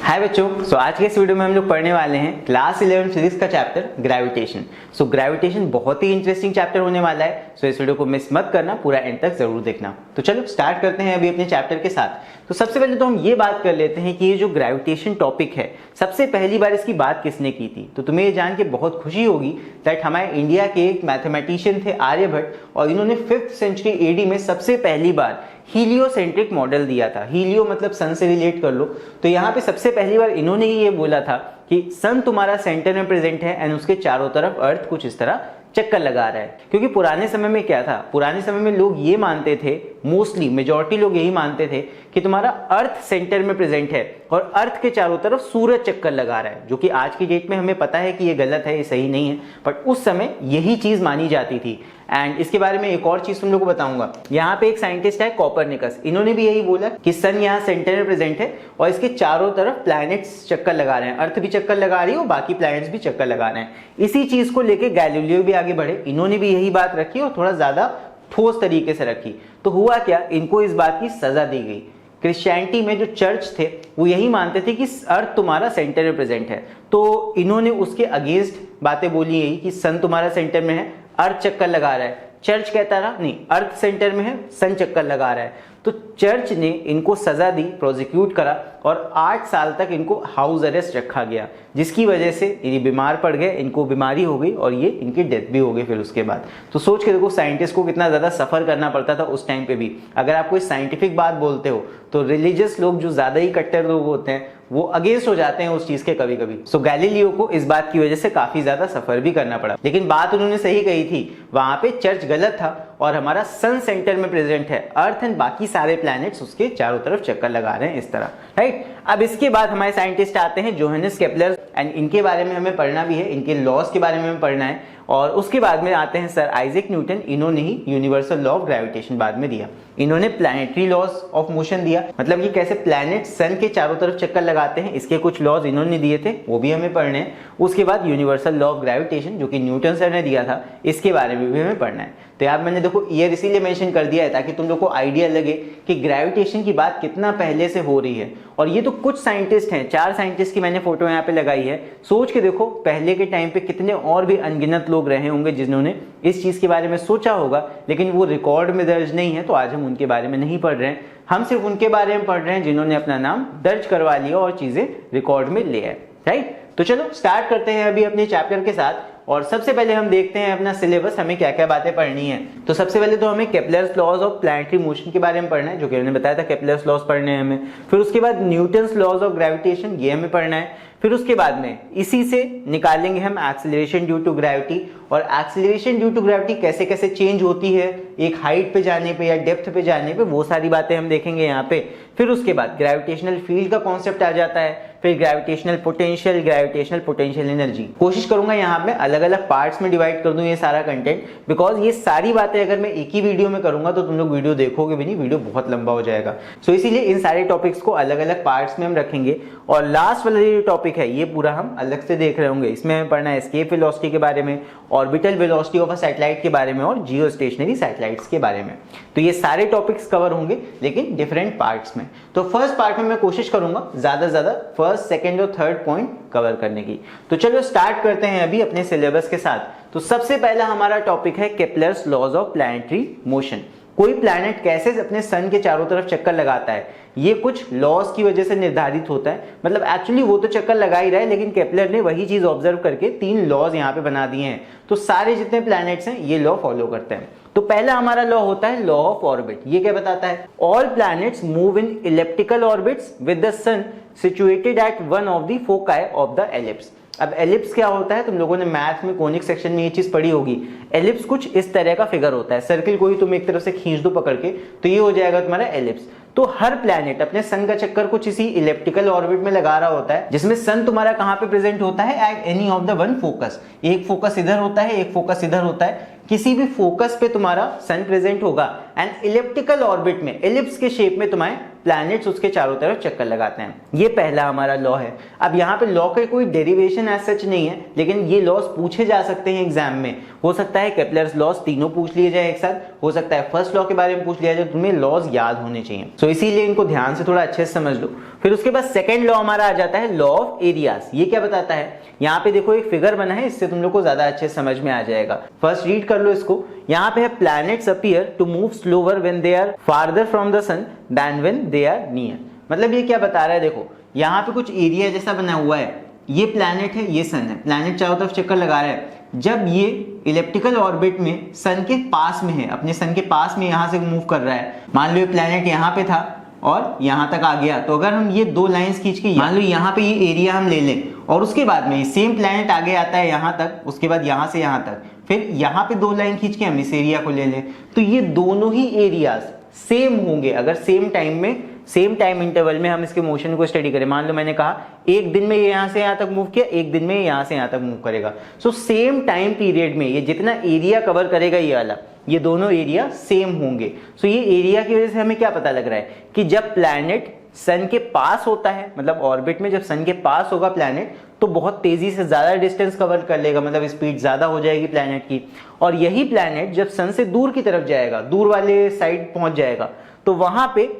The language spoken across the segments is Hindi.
हाय बच्चों, आज के इस वीडियो में हम लोग पढ़ने वाले हैं क्लास 11 फिजिक्स का चैप्टर ग्रेविटेशन। ग्रेविटेशन बहुत ही इंटरेस्टिंग चैप्टर होने वाला है। इस वीडियो को मिस मत करना, पूरा एंड तक जरूर देखना। तो चलो स्टार्ट करते हैं अभी अपने चैप्टर के साथ। तो सबसे पहले तो हम ये बात कर लेते हैं कि ये जो ग्रेविटेशन टॉपिक है, सबसे पहली बार इसकी बात किसने की थी। तो तुम्हें ये जान के बहुत खुशी होगी दैट हमारे इंडिया के एक मैथमेटिशियन थे आर्यभट्ट, और इन्होंने 5th सेंचुरी एडी में सबसे पहली बार हीलियोसेंट्रिक मॉडल दिया था। हीलियो मतलब सन से रिलेट कर लो। तो यहाँ पे सबसे पहली बार इन्होंने ही ये बोला था कि सन तुम्हारा सेंटर में प्रेजेंट है एंड उसके चारों तरफ अर्थ कुछ इस तरह चक्कर लगा रहा है। क्योंकि पुराने समय में क्या था, पुराने समय में लोग ये मानते थे, मोस्टली मेजॉरिटी लोग यही मानते थे कि तुम्हारा अर्थ सेंटर में प्रेजेंट है और अर्थ के चारों तरफ सूरज चक्कर लगा रहा है, जो कि आज की डेट में हमें पता है कि ये गलत है, ये सही नहीं है, बट उस समय यही चीज मानी जाती थी। एंड इसके बारे में एक और चीज तुम लोग को बताऊंगा। यहाँ पे एक साइंटिस्ट है कोपरनिकस, इन्होंने भी यही बोला कि सन यहाँ सेंटर में प्रेजेंट है और इसके चारों तरफ प्लैनेट्स चक्कर लगा रहे हैं, अर्थ भी चक्कर लगा रही है और बाकी प्लैनेट्स भी चक्कर लगा रहे हैं। इसी चीज को लेके गैलीलियो भी आगे बढ़े, इन्होंने भी यही बात रखी और थोड़ा ज्यादा ठोस तरीके से रखी। तो हुआ क्या, इनको इस बात की सजा दी गई। क्रिश्चियनिटी में जो चर्च थे वो यही मानते थे कि अर्थ तुम्हारा सेंटर में प्रेजेंट है, तो इन्होंने उसके अगेंस्ट बातें बोली यही कि सन तुम्हारा सेंटर में है, अर्थ चक्कर लगा रहा है। चर्च कहता रहा नहीं, अर्थ सेंटर में है, सन चक्कर लगा रहा है। तो चर्च ने इनको सजा दी, प्रोसिक्यूट करा और 8 साल तक इनको हाउस अरेस्ट रखा गया, जिसकी वजह से ये बीमार पड़ गए, इनको बीमारी हो गई और ये इनकी डेथ भी हो गई फिर उसके बाद। तो सोच के देखो साइंटिस्ट को कितना ज्यादा सफर करना पड़ता था उस टाइम पे भी। अगर आप कोई साइंटिफिक बात बोलते हो तो रिलीजियस लोग जो ज्यादा ही कट्टर लोग होते हैं वो अगेंस्ट हो जाते हैं उस चीज के कभी कभी। सो गैलीलियो को इस बात की वजह से काफी ज्यादा सफर भी करना पड़ा, लेकिन बात उन्होंने सही कही थी। वहां पे चर्च गलत था और हमारा सन सेंटर में प्रेजेंट है, अर्थ एंड बाकी सारे प्लैनेट्स उसके चारों तरफ चक्कर लगा रहे हैं इस तरह, राइट। अब इसके बाद हमारे साइंटिस्ट आते हैं जोहानस केपलर, एंड इनके बारे में हमें पढ़ना भी है, इनके लॉज के बारे में हमें पढ़ना है। और उसके बाद में आते हैं सर आइजैक न्यूटन, इन्होंने ही यूनिवर्सल लॉ ऑफ ग्रेविटेशन बाद में दिया। इन्होंने प्लैनेटरी लॉज ऑफ मोशन दिया, मतलब कि कैसे प्लैनेट सन के चारों तरफ चक्कर लगाते हैं, इसके कुछ लॉज इन्होंने दिए थे, वो भी हमें पढ़ने हैं। उसके बाद यूनिवर्सल लॉ ऑफ ग्रेविटेशन जो कि न्यूटन सर ने दिया था, इसके बारे में भी हमें पढ़ना है। तो यार मैंने देखो ईयर इसीलिए मेंशन कर दिया है ताकि तुम लोग को आइडिया लगे कि ग्रेविटेशन की बात कितना पहले से हो रही है। और ये तो कुछ साइंटिस्ट हैं, 4 साइंटिस्ट की मैंने फोटो यहाँ पे लगाई है। सोच के देखो पहले के टाइम पे कितने और भी अनगिनत लोग रहे होंगे जिन्होंने इस चीज के बारे में सोचा होगा, लेकिन वो रिकॉर्ड में दर्ज नहीं है, तो आज हम उनके बारे में नहीं पढ़ रहे हैं। हम सिर्फ उनके बारे में पढ़ रहे हैं जिन्होंने अपना नाम दर्ज करवा लिया और चीजें रिकॉर्ड में ले आए, राइट। तो चलो स्टार्ट करते हैं अभी अपने चैप्टर के साथ। और सबसे पहले हम देखते हैं अपना सिलेबस, हमें क्या क्या बातें पढ़नी है। तो सबसे पहले तो हमें Kepler's laws of planetary motion के बारे में पढ़ना है, जो कि मैंने बताया था केपलर्स लॉज पढ़ने हैं हमें। फिर उसके बाद न्यूटन्स लॉज ऑफ ग्रेविटेशन, ये हमें पढ़ना है। फिर उसके बाद में इसी से निकालेंगे हम एक्सीलरेशन ड्यू टू ग्रेविटी, और एक्सीलरेशन ड्यू टू ग्रेविटी कैसे कैसे चेंज होती है एक हाइट पे जाने पे या डेप्थ पे जाने पे, वो सारी बातें हम देखेंगे यहाँ पे। फिर उसके बाद ग्रेविटेशनल फील्ड का कॉन्सेप्ट आ जाता है, फिर ग्रेविटेशनल पोटेंशियल एनर्जी। कोशिश करूंगा यहाँ पे अलग अलग पार्ट्स में डिवाइड कर दूं ये सारा कंटेंट, बिकॉज ये सारी बातें अगर मैं एक ही वीडियो में करूंगा तो तुम लोग वीडियो देखोगे भी नहीं, वीडियो बहुत लंबा हो जाएगा। सो इसीलिए इन सारे टॉपिक्स को अलग अलग पार्ट्स में हम रखेंगे। और लास्ट वाला जो टॉपिक है ये पूरा हम अलग से देख रहे होंगे। इसमें हमें पढ़ना है एस्केप वेलोसिटी के बारे में, orbital velocity of a satellite के बारे में और जियो स्टेशनरी सैटेलाइट्स के बारे में। तो ये सारे टॉपिक्स कवर होंगे लेकिन डिफरेंट पार्ट्स में। तो फर्स्ट पार्ट में मैं कोशिश करूंगा ज्यादा से ज्यादा फर्स्ट, सेकंड और थर्ड पॉइंट कवर करने की। तो चलो स्टार्ट करते हैं अभी अपने सिलेबस के साथ। तो सबसे पहला हमारा टॉपिक है Kepler's laws of planetary motion. कोई प्लैनेट कैसे अपने सन के चारों तरफ चक्कर लगाता है, ये कुछ लॉज की वजह से निर्धारित होता है। मतलब एक्चुअली वो तो चक्कर लगा ही रहा है, लेकिन केपलर ने वही चीज ऑब्जर्व करके 3 लॉज यहाँ पे बना दिए हैं। तो सारे जितने प्लैनेट्स हैं ये लॉ फॉलो करते हैं। तो पहला हमारा लॉ होता है लॉ ऑफ ऑर्बिट। ये क्या बताता है, all planets move in elliptical orbits with the sun situated at one of the foci of the ellipse. अब एलिप्स क्या होता है, तुम लोगों ने मैथ में कोनिक सेक्शन में ये चीज पढ़ी होगी। एलिप्स कुछ इस तरह का फिगर होता है, सर्किल को ही तुम एक तरफ से खींच दो पकड़ के, तो ये हो जाएगा तुम्हारा एलिप्स। तो हर प्लैनेट अपने सन का चक्कर कुछ इसी इलिप्टिकल ऑर्बिट में लगा रहा होता है, जिसमें सन तुम्हारा कहां पे प्रेजेंट होता है, at any of the one focus. एक फोकस इधर होता है, एक फोकस इधर होता है, किसी भी फोकस पे तुम्हारा सन प्रेजेंट होगा एंड इलिप्टिकल ऑर्बिट में एलिप्स के शेप में तुम्हारे प्लैनेट्स उसके चारों तरफ चक्कर लगाते हैं। ये पहला हमारा लॉ है। अब यहाँ पे लॉ का कोई डेरिवेशन एज सच नहीं है, लेकिन ये लॉज पूछे जा सकते हैं एग्जाम में। हो सकता है केपलर्स लॉज तीनों पूछ लिए जाए एक साथ, हो सकता है फर्स्ट लॉ के बारे में पूछ लिया जाए, तुम्हें लॉज याद होने चाहिए। सो इसीलिए इनको ध्यान से थोड़ा अच्छे से समझ लो। फिर उसके बाद सेकंड लॉ हमारा आ जाता है लॉ ऑफ एरियाज। ये क्या बताता है, यहाँ पे देखो एक फिगर बना है, इससे तुम लोग को ज्यादा अच्छे समझ में आ जाएगा। फर्स्ट रीड कर लो इसको। यहाँ पे है planets appear to move slower when they are farther from the sun than when they are near. मतलब ये क्या बता रहा है, देखो यहाँ पे कुछ एरिया जैसा बना हुआ है, ये प्लैनेट है, ये सन है, प्लैनेट चारों तरफ चक्कर लगा रहा है। जब ये इलेप्टिकल ऑर्बिट में सन के पास में है, अपने सन के पास में यहां से मूव कर रहा है, मान लो ये प्लैनेट यहाँ पे था और यहां तक आ गया, तो अगर हम ये दो लाइंस खींच के मान लो यहाँ पे ये एरिया हम ले लें और उसके बाद में सेम प्लैनेट आगे आता है यहाँ तक, उसके बाद यहाँ से यहाँ तक, फिर यहाँ पे दो लाइन खींच के हम इस एरिया को ले लें, तो ये दोनों ही एरियाज सेम होंगे अगर सेम टाइम में, सेम टाइम इंटरवल में हम इसके मोशन को स्टडी करें। मान लो मैंने कहा एक दिन में ये यहां से यहां तक मूव किया, एक दिन में यहां से यहां तक मूव करेगा। सो सेम टाइम पीरियड में ये जितना एरिया कवर करेगा ये वाला, ये दोनों एरिया सेम होंगे। सो ये एरिया की वजह से हमें क्या पता लग रहा है कि जब प्लैनेट सन के पास होता है, मतलब ऑर्बिट में जब सन के पास होगा प्लैनेट, तो बहुत तेजी से ज्यादा डिस्टेंस कवर कर लेगा, मतलब स्पीड ज्यादा हो जाएगी प्लैनेट की। और यही प्लैनेट जब सन से दूर की तरफ जाएगा, दूर वाले साइड पहुंच जाएगा, तो वहां पे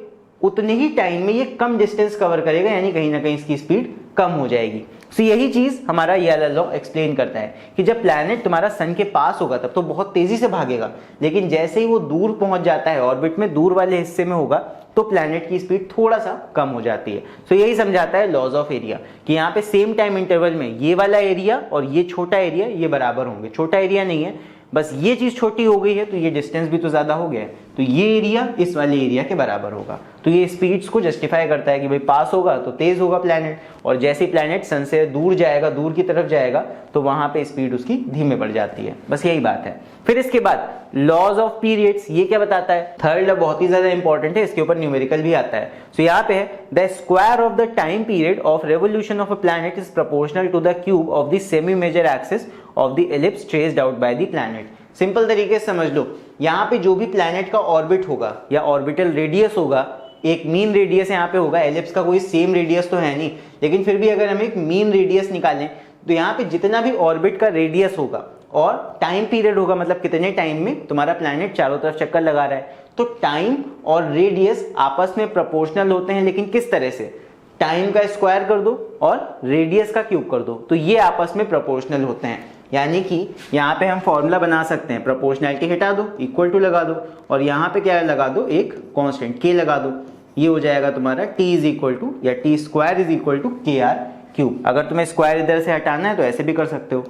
उतने ही टाइम में ये कम डिस्टेंस कवर करेगा, यानी कहीं ना कहीं इसकी स्पीड कम हो जाएगी। तो यही चीज हमारा ये वाला लॉ एक्सप्लेन करता है कि जब प्लैनेट तुम्हारा सन के पास होगा तब तो बहुत तेजी से भागेगा, लेकिन जैसे ही वो दूर पहुंच जाता है, ऑर्बिट में दूर वाले हिस्से में होगा, तो प्लैनेट की स्पीड थोड़ा सा कम हो जाती है। सो यही समझाता है लॉज ऑफ एरिया कि यहाँ पे सेम टाइम इंटरवल में ये वाला एरिया और ये छोटा एरिया ये बराबर होंगे। छोटा एरिया नहीं है, बस ये चीज छोटी हो गई है तो ये डिस्टेंस भी तो ज्यादा हो गया है, तो ये एरिया इस वाले एरिया के बराबर होगा। तो ये स्पीड्स को जस्टिफाई करता है कि भाई पास होगा तो तेज होगा प्लैनेट, और जैसे ही प्लैनेट सन से दूर जाएगा, दूर की तरफ जाएगा, तो वहां पे स्पीड उसकी धीमे पड़ जाती है। बस यही बात है। फिर इसके बाद लॉज ऑफ पीरियड्स, ये क्या बताता है, थर्ड लॉ बहुत ही ज्यादा इंपॉर्टेंट है, इसके ऊपर न्यूमेरिकल भी आता है। सो यहाँ पे है the square of the time period of revolution of a planet is proportional to the cube of the semi major axis of the ellipse traced out by the planet. Simple तरीके से समझ लो, यहाँ पे जो भी प्लैनेट का ऑर्बिट होगा या ऑर्बिटल रेडियस होगा, एक मीन रेडियस यहाँ पे होगा, एलिप्स का कोई सेम रेडियस तो है नहीं, लेकिन फिर भी अगर हम एक मीन रेडियस निकालें तो यहाँ पे जितना भी ऑर्बिट का रेडियस होगा और टाइम पीरियड होगा, मतलब कितने टाइम में तुम्हारा प्लैनेट चारों तरफ चक्कर लगा रहा है, तो टाइम और रेडियस आपस में प्रोपोर्शनल होते हैं। लेकिन किस तरह से, टाइम का स्क्वायर कर दो और रेडियस का क्यूब कर दो, तो ये आपस में प्रोपोर्शनल होते हैं। यानी कि यहाँ पे हम फॉर्मूला बना सकते हैं, प्रोपोर्शनैलिटी हटा दो, इक्वल टू लगा दो, और यहाँ पे क्या लगा दो, एक कांस्टेंट के लगा दो, ये हो जाएगा तुम्हारा t इज इक्वल टू या T square is equal to K R cube. अगर तुम्हें स्क्वायर इधर से हटाना है तो ऐसे भी कर सकते हो,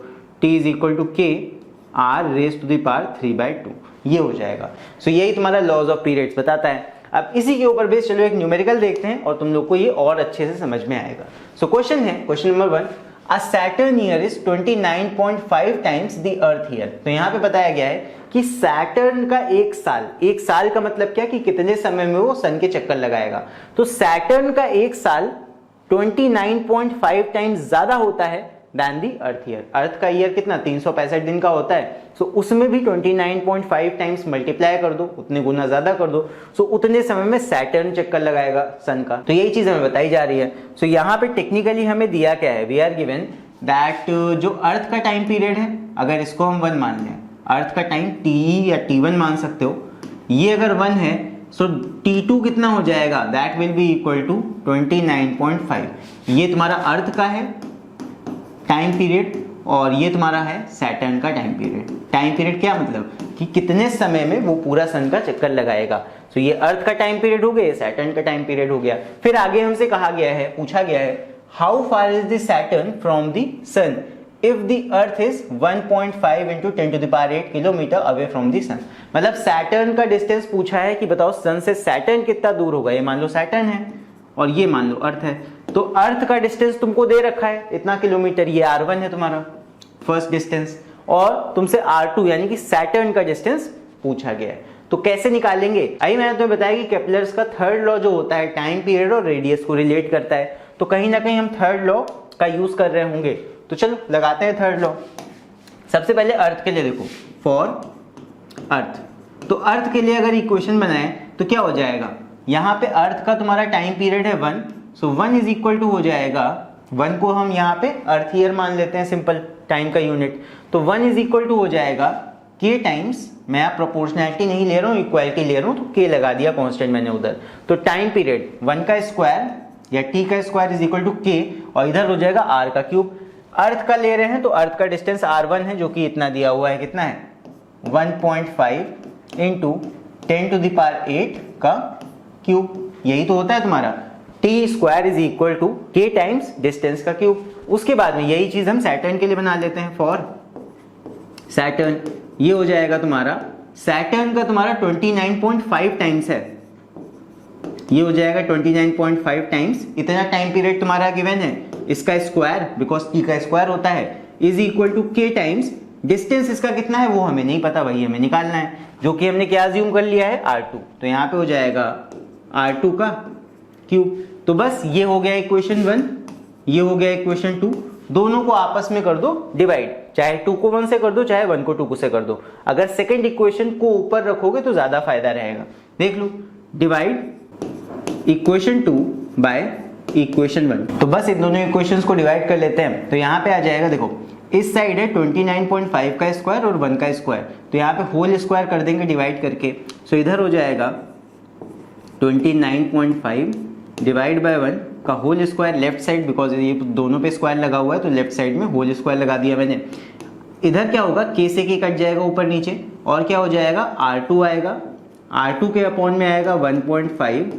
t is equal to K R raise to the power 3/2, ये हो जाएगा। सो यही तुम्हारा लॉज ऑफ पीरियड्स बताता है। अब इसी के ऊपर बेस चलो एक न्यूमेरिकल देखते हैं और तुम लोग को ये और अच्छे से समझ में आएगा। सो क्वेश्चन है, question number 1, A Saturn year is 29.5 times the Earth year। तो यहाँ पे बताया गया है कि सैटर्न का एक साल का मतलब क्या कि कितने समय में वो सन के चक्कर लगाएगा। तो सैटर्न का एक साल 29.5 टाइम्स ज्यादा होता है देन दी अर्थ ईयर। अर्थ का ईयर कितना 365 दिन का होता है, सो उसमें भी 29.5 टाइम्स मल्टीप्लाई कर दो, उतने गुना ज्यादा कर दो, सो उतने समय में सैटर्न चक्कर लगाएगा सन का। तो यही चीज हमें बताई जा रही है। सो यहाँ पे टेक्निकली हमें दिया क्या है, वी आर गिवन दैट जो अर्थ का टाइम पीरियड है, अगर इसको हम 1 मान लें, अर्थ का टाइम टी या T1 मान सकते हो, ये अगर 1 है सो T2 कितना हो जाएगा, that will be equal to 29.5। ये तुम्हारा अर्थ का है टाइम पीरियड और ये तुम्हारा है सैटर्न का टाइम पीरियड। टाइम पीरियड क्या मतलब कि कितने समय में वो पूरा सन का चक्कर लगाएगा। सो ये अर्थ का टाइम पीरियड हो गया, सैटर्न का टाइम पीरियड हो गया। फिर आगे हमसे कहा गया है, पूछा गया है, how far is the Saturn from the sun if the earth is 1.5 into 10 to the power 8 kilometre away from the sun. मतलब सैटर्न का डिस्टेंस पूछा है कि बताओ सन से सैटर्न कितना दूर होगा। ये मान लो सैटर्न है और ये मान लो अर्थ है, तो अर्थ का डिस्टेंस तुमको दे रखा है इतना किलोमीटर, ये R1 है तुम्हारा फर्स्ट डिस्टेंस, और तुमसे R2 यानी कि सैटर्न का डिस्टेंस पूछा गया है। तो कैसे निकालेंगे, आइए मैंने तुम्हें बताया कि केपलर्स का थर्ड लॉ जो होता है टाइम पीरियड और रेडियस को रिलेट करता है, तो कहीं ना कहीं हम थर्ड लॉ का यूज कर रहे होंगे। तो चलो लगाते हैं थर्ड लॉ। सबसे पहले अर्थ के लिए देखो, फॉर अर्थ, तो अर्थ के लिए अगर इक्वेशन बनाए तो क्या हो जाएगा, यहाँ पे अर्थ का तुम्हारा टाइम पीरियड है 1, सो 1 इज इक्वल टू हो जाएगा, 1 को हम यहाँ पे अर्थ ईयर मान लेते हैं, सिंपल टाइम का यूनिट, तो 1 इज इक्वल टू हो जाएगा k टाइम्स, मैं आप प्रोपोर्शनैलिटी नहीं ले रहा हूँ, इक्वालिटी ले रहा हूँ, तो k लगा दिया कांस्टेंट मैंने उधर, तो टाइम पीरियड 1 का स्क्वायर या t का square is equal to k, और इधर हो जाएगा r का क्यूब। अर्थ का ले रहे हैं तो अर्थ का डिस्टेंस r1 है, जो कि इतना दिया हुआ है, कितना है 1.5 इंटू 10 टू द पावर 8 का क्यूब, यही तो होता है तुम्हारा t square is equal to k times distance का क्यूब। उसके बाद में यही चीज हम सैटर्न के लिए बना लेते हैं, फॉर सैटर्न ये हो जाएगा तुम्हारा, सैटर्न का तुम्हारा 29.5 टाइम्स है, ये हो जाएगा 29.5 टाइम्स, इतना टाइम पीरियड तुम्हारा गिवन है, इसका स्क्वायर बिकॉज t का स्क्वायर होता है is equal to k times distance, इसका कितना है वो हमें नहीं पता, वही हमें निकालना है, जो कि हमने क्या अज्यूम कर लिया है r2, तो यहाँ पे हो जाएगा r2 का क्यूब। तो बस ये हो गया इक्वेशन 1, ये हो गया इक्वेशन 2, दोनों को आपस में कर दो डिवाइड, चाहे 2 को 1 से कर दो, चाहे 1 को 2 से कर दो, अगर सेकंड इक्वेशन को ऊपर रखोगे तो ज्यादा फायदा रहेगा। देख लो, डिवाइड इक्वेशन 2 बाय इक्वेशन 1, तो बस इन दोनों इक्वेशंस को डिवाइड कर लेते हैं, तो यहाँ पे आ जाएगा, देखो इस साइड है 29.5 का स्क्वायर और 1 का स्क्वायर, तो यहाँ पे होल स्क्वायर कर देंगे डिवाइड करके, सो इधर हो जाएगा 29.5 डिवाइड बाय 1 का whole square left side, because ये दोनों पे स्क्वायर लगा हुआ है तो लेफ्ट साइड में होल स्क्वायर लगा दिया मैंने। इधर क्या होगा, k से k कट जाएगा ऊपर नीचे, और क्या हो जाएगा r2 आएगा, r2 के अपॉन में आएगा 1.5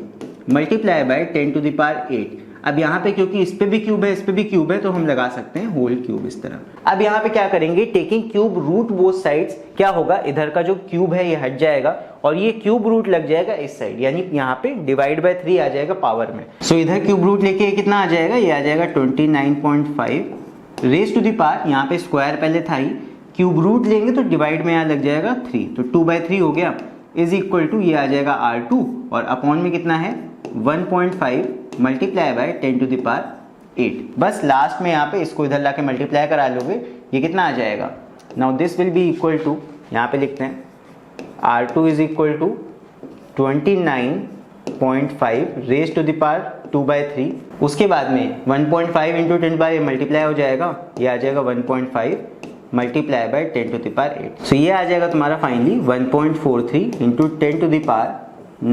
multiply by 10 to the power 8। अब यहाँ पे क्योंकि इस पे भी क्यूब है, इस पे भी क्यूब है, तो हम लगा सकते हैं होल क्यूब इस तरह। अब यहाँ पे क्या करेंगे, taking cube root both sides, क्या होगा, इधर का जो क्यूब है ये हट जाएगा और ये क्यूब रूट लग जाएगा इस साइड, यानी यहाँ पे डिवाइड बाय 3 आ जाएगा पावर में। सो इधर क्यूब रूट लेके कितना आ जाएगा, ये आ जाएगा 29.5 रेज टू द पावर, यहाँ पे स्क्वायर पहले था ही, क्यूब रूट लेंगे तो डिवाइड में यहाँ लग जाएगा 3, तो 2/3 हो गया, इज इक्वल टू ये आ जाएगा r2 और अपॉन में कितना है 1.5 multiply by 10 to the power 8। बस लास्ट में यहाँ पे इसको इधर लाके मल्टीप्लाई करा लोगे, ये कितना आ जाएगा, now this will be equal to, यहाँ पे लिखते हैं r2 is equal to 29.5 raise to the power 2/3, उसके बाद में 1.5 इंटू 10 बाय मल्टीप्लाई हो जाएगा, ये आ जाएगा 1.5 multiply by 10 to the power 8, so ये आ जाएगा तुम्हारा finally 1.43 into 10 to the power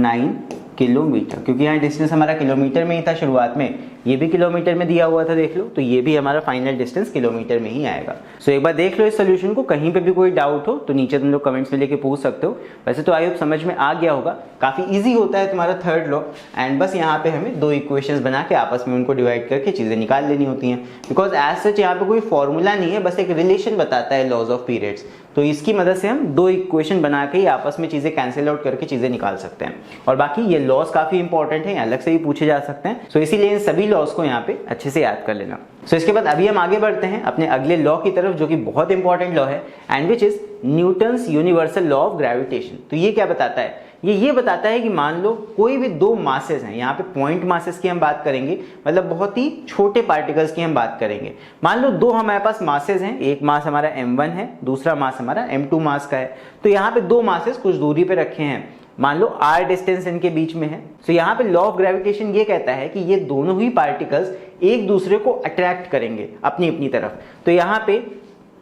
9 kilometre, क्योंकि यहाँ डिस्टेंस हमारा किलोमीटर में ही था शुरुआत में, ये भी किलोमीटर में दिया हुआ था, देख लो, तो ये भी हमारा फाइनल डिस्टेंस किलोमीटर में ही आएगा। सो एक बार देख लो इस सोल्यूशन को, कहीं पे भी कोई डाउट हो तो नीचे तुम लोग कमेंट्स में लेके पूछ सकते हो। वैसे तो आई होप समझ में आ गया होगा, काफी इजी होता है तुम्हारा थर्ड लॉ, एंड बस यहाँ पे हमें 2 इक्वेशंस बना के आपस में उनको डिवाइड करके चीजें निकाल लेनी होती हैं, बिकॉज एज सच यहाँ पे कोई फॉर्मूला नहीं है, बस एक रिलेशन बताता है लॉज ऑफ पीरियड्स, तो इसकी मदद से हम 2 इक्वेशन बना के ही आपस में चीजें कैंसिल आउट करके चीजें निकाल सकते हैं। और बाकी ये लॉज काफी इंपॉर्टेंट है, अलग से भी पूछे जा सकते हैं, सो इसीलिए इन सभी लॉज को यहाँ पे अच्छे से याद कर लेना। सो इसके बाद अभी हम आगे बढ़ते हैं अपने अगले लॉ की तरफ, जो कि बहुत इंपॉर्टेंट लॉ है, and which is Newton's universal law of gravitation. तो ये क्या बताता है, ये बताता है कि मान लो कोई भी 2 मासेस हैं, यहाँ पे पॉइंट मासेस की हम बात करेंगे, मतलब बहुत ही छोटे पार्टिकल्स की हम बात करेंगे। मान लो 2 हमारे पास मासेस हैं, एक मास हमारा m1 है, दूसरा मास हमारा m2 मास का है, तो यहाँ पे 2 मासेस कुछ दूरी पे रखे हैं, मान लो r डिस्टेंस इनके बीच में है। तो यहाँ पे लॉ ऑफ ग्रेविटेशन ये कहता है कि ये दोनों ही पार्टिकल्स एक दूसरे को अट्रैक्ट करेंगे अपनी अपनी तरफ। तो यहाँ पे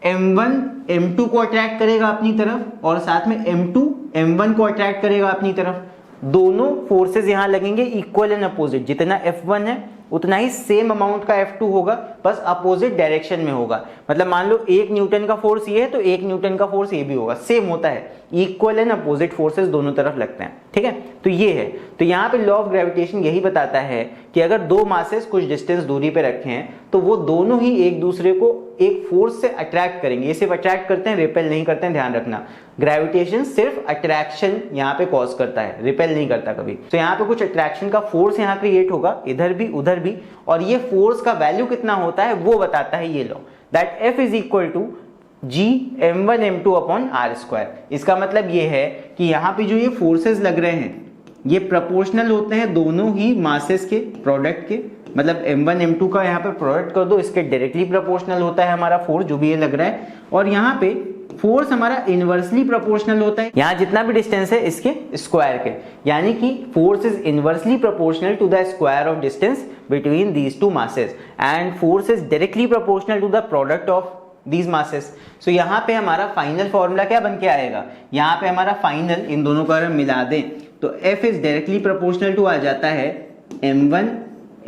m1 m2 को अट्रैक्ट करेगा अपनी तरफ और साथ में m2 m1 को अट्रैक्ट करेगा अपनी तरफ। दोनों फोर्सेस यहाँ लगेंगे इक्वल एंड अपोजिट, जितना F1 है उतना ही सेम अमाउंट का F2 होगा, बस अपोजिट डायरेक्शन में होगा। मतलब मान लो 1 न्यूटन का फोर्स ये है तो 1 न्यूटन का फोर्स ये भी होगा, सेम होता है, इक्वल एंड अपोजिट फोर्सेस दोनों तरफ लगते हैं, ठीक है। तो ये है, तो यहाँ पे लॉ ऑफ ग्रेविटेशन यही बताता है कि अगर 2 मासेस कुछ डिस्टेंस दूरी पे रखे हैं तो वो दोनों ही एक दूसरे को एक फोर्स से अट्रैक्ट करेंगे। ये सिर्फ अट्रैक्ट करते हैं, रिपेल नहीं करते हैं, ध्यान रखना। ग्रेविटेशन सिर्फ अट्रैक्शन यहाँ पे कॉज करता है, रिपेल नहीं करता कभी। तो यहाँ पे कुछ अट्रैक्शन का फोर्स यहाँ क्रिएट होगा, इधर भी उधर भी, और ये फोर्स का वैल्यू कितना होता है वो बताता है ये law, that F is equal to G m1 m2 upon r square. इसका मतलब ये है कि यहाँ पे जो ये फोर्सेस लग रहे हैं ये प्रोपोर्शनल होते हैं दोनों ही मासेस के प्रोडक्ट के, मतलब m1 m2 का यहाँ पे प्रोडक्ट कर दो, इसके डायरेक्टली प्रोपोर्शनल होता है हमारा फोर्स जो भी ये लग रहा है, और यहाँ पे फोर्स हमारा इनवर्सली प्रोपोर्शनल होता है, यहाँ जितना भी डिस्टेंस है इसके स्क्वायर के, यानी कि force is inversely proportional to the square of distance between these two masses and force is directly proportional to the product of these masses. So यहाँ पे हमारा फाइनल फॉर्मूला क्या बन के आएगा, यहाँ पे हमारा फाइनल इन दोनों का अगर मिला दें तो F is directly proportional to आ जाता है m1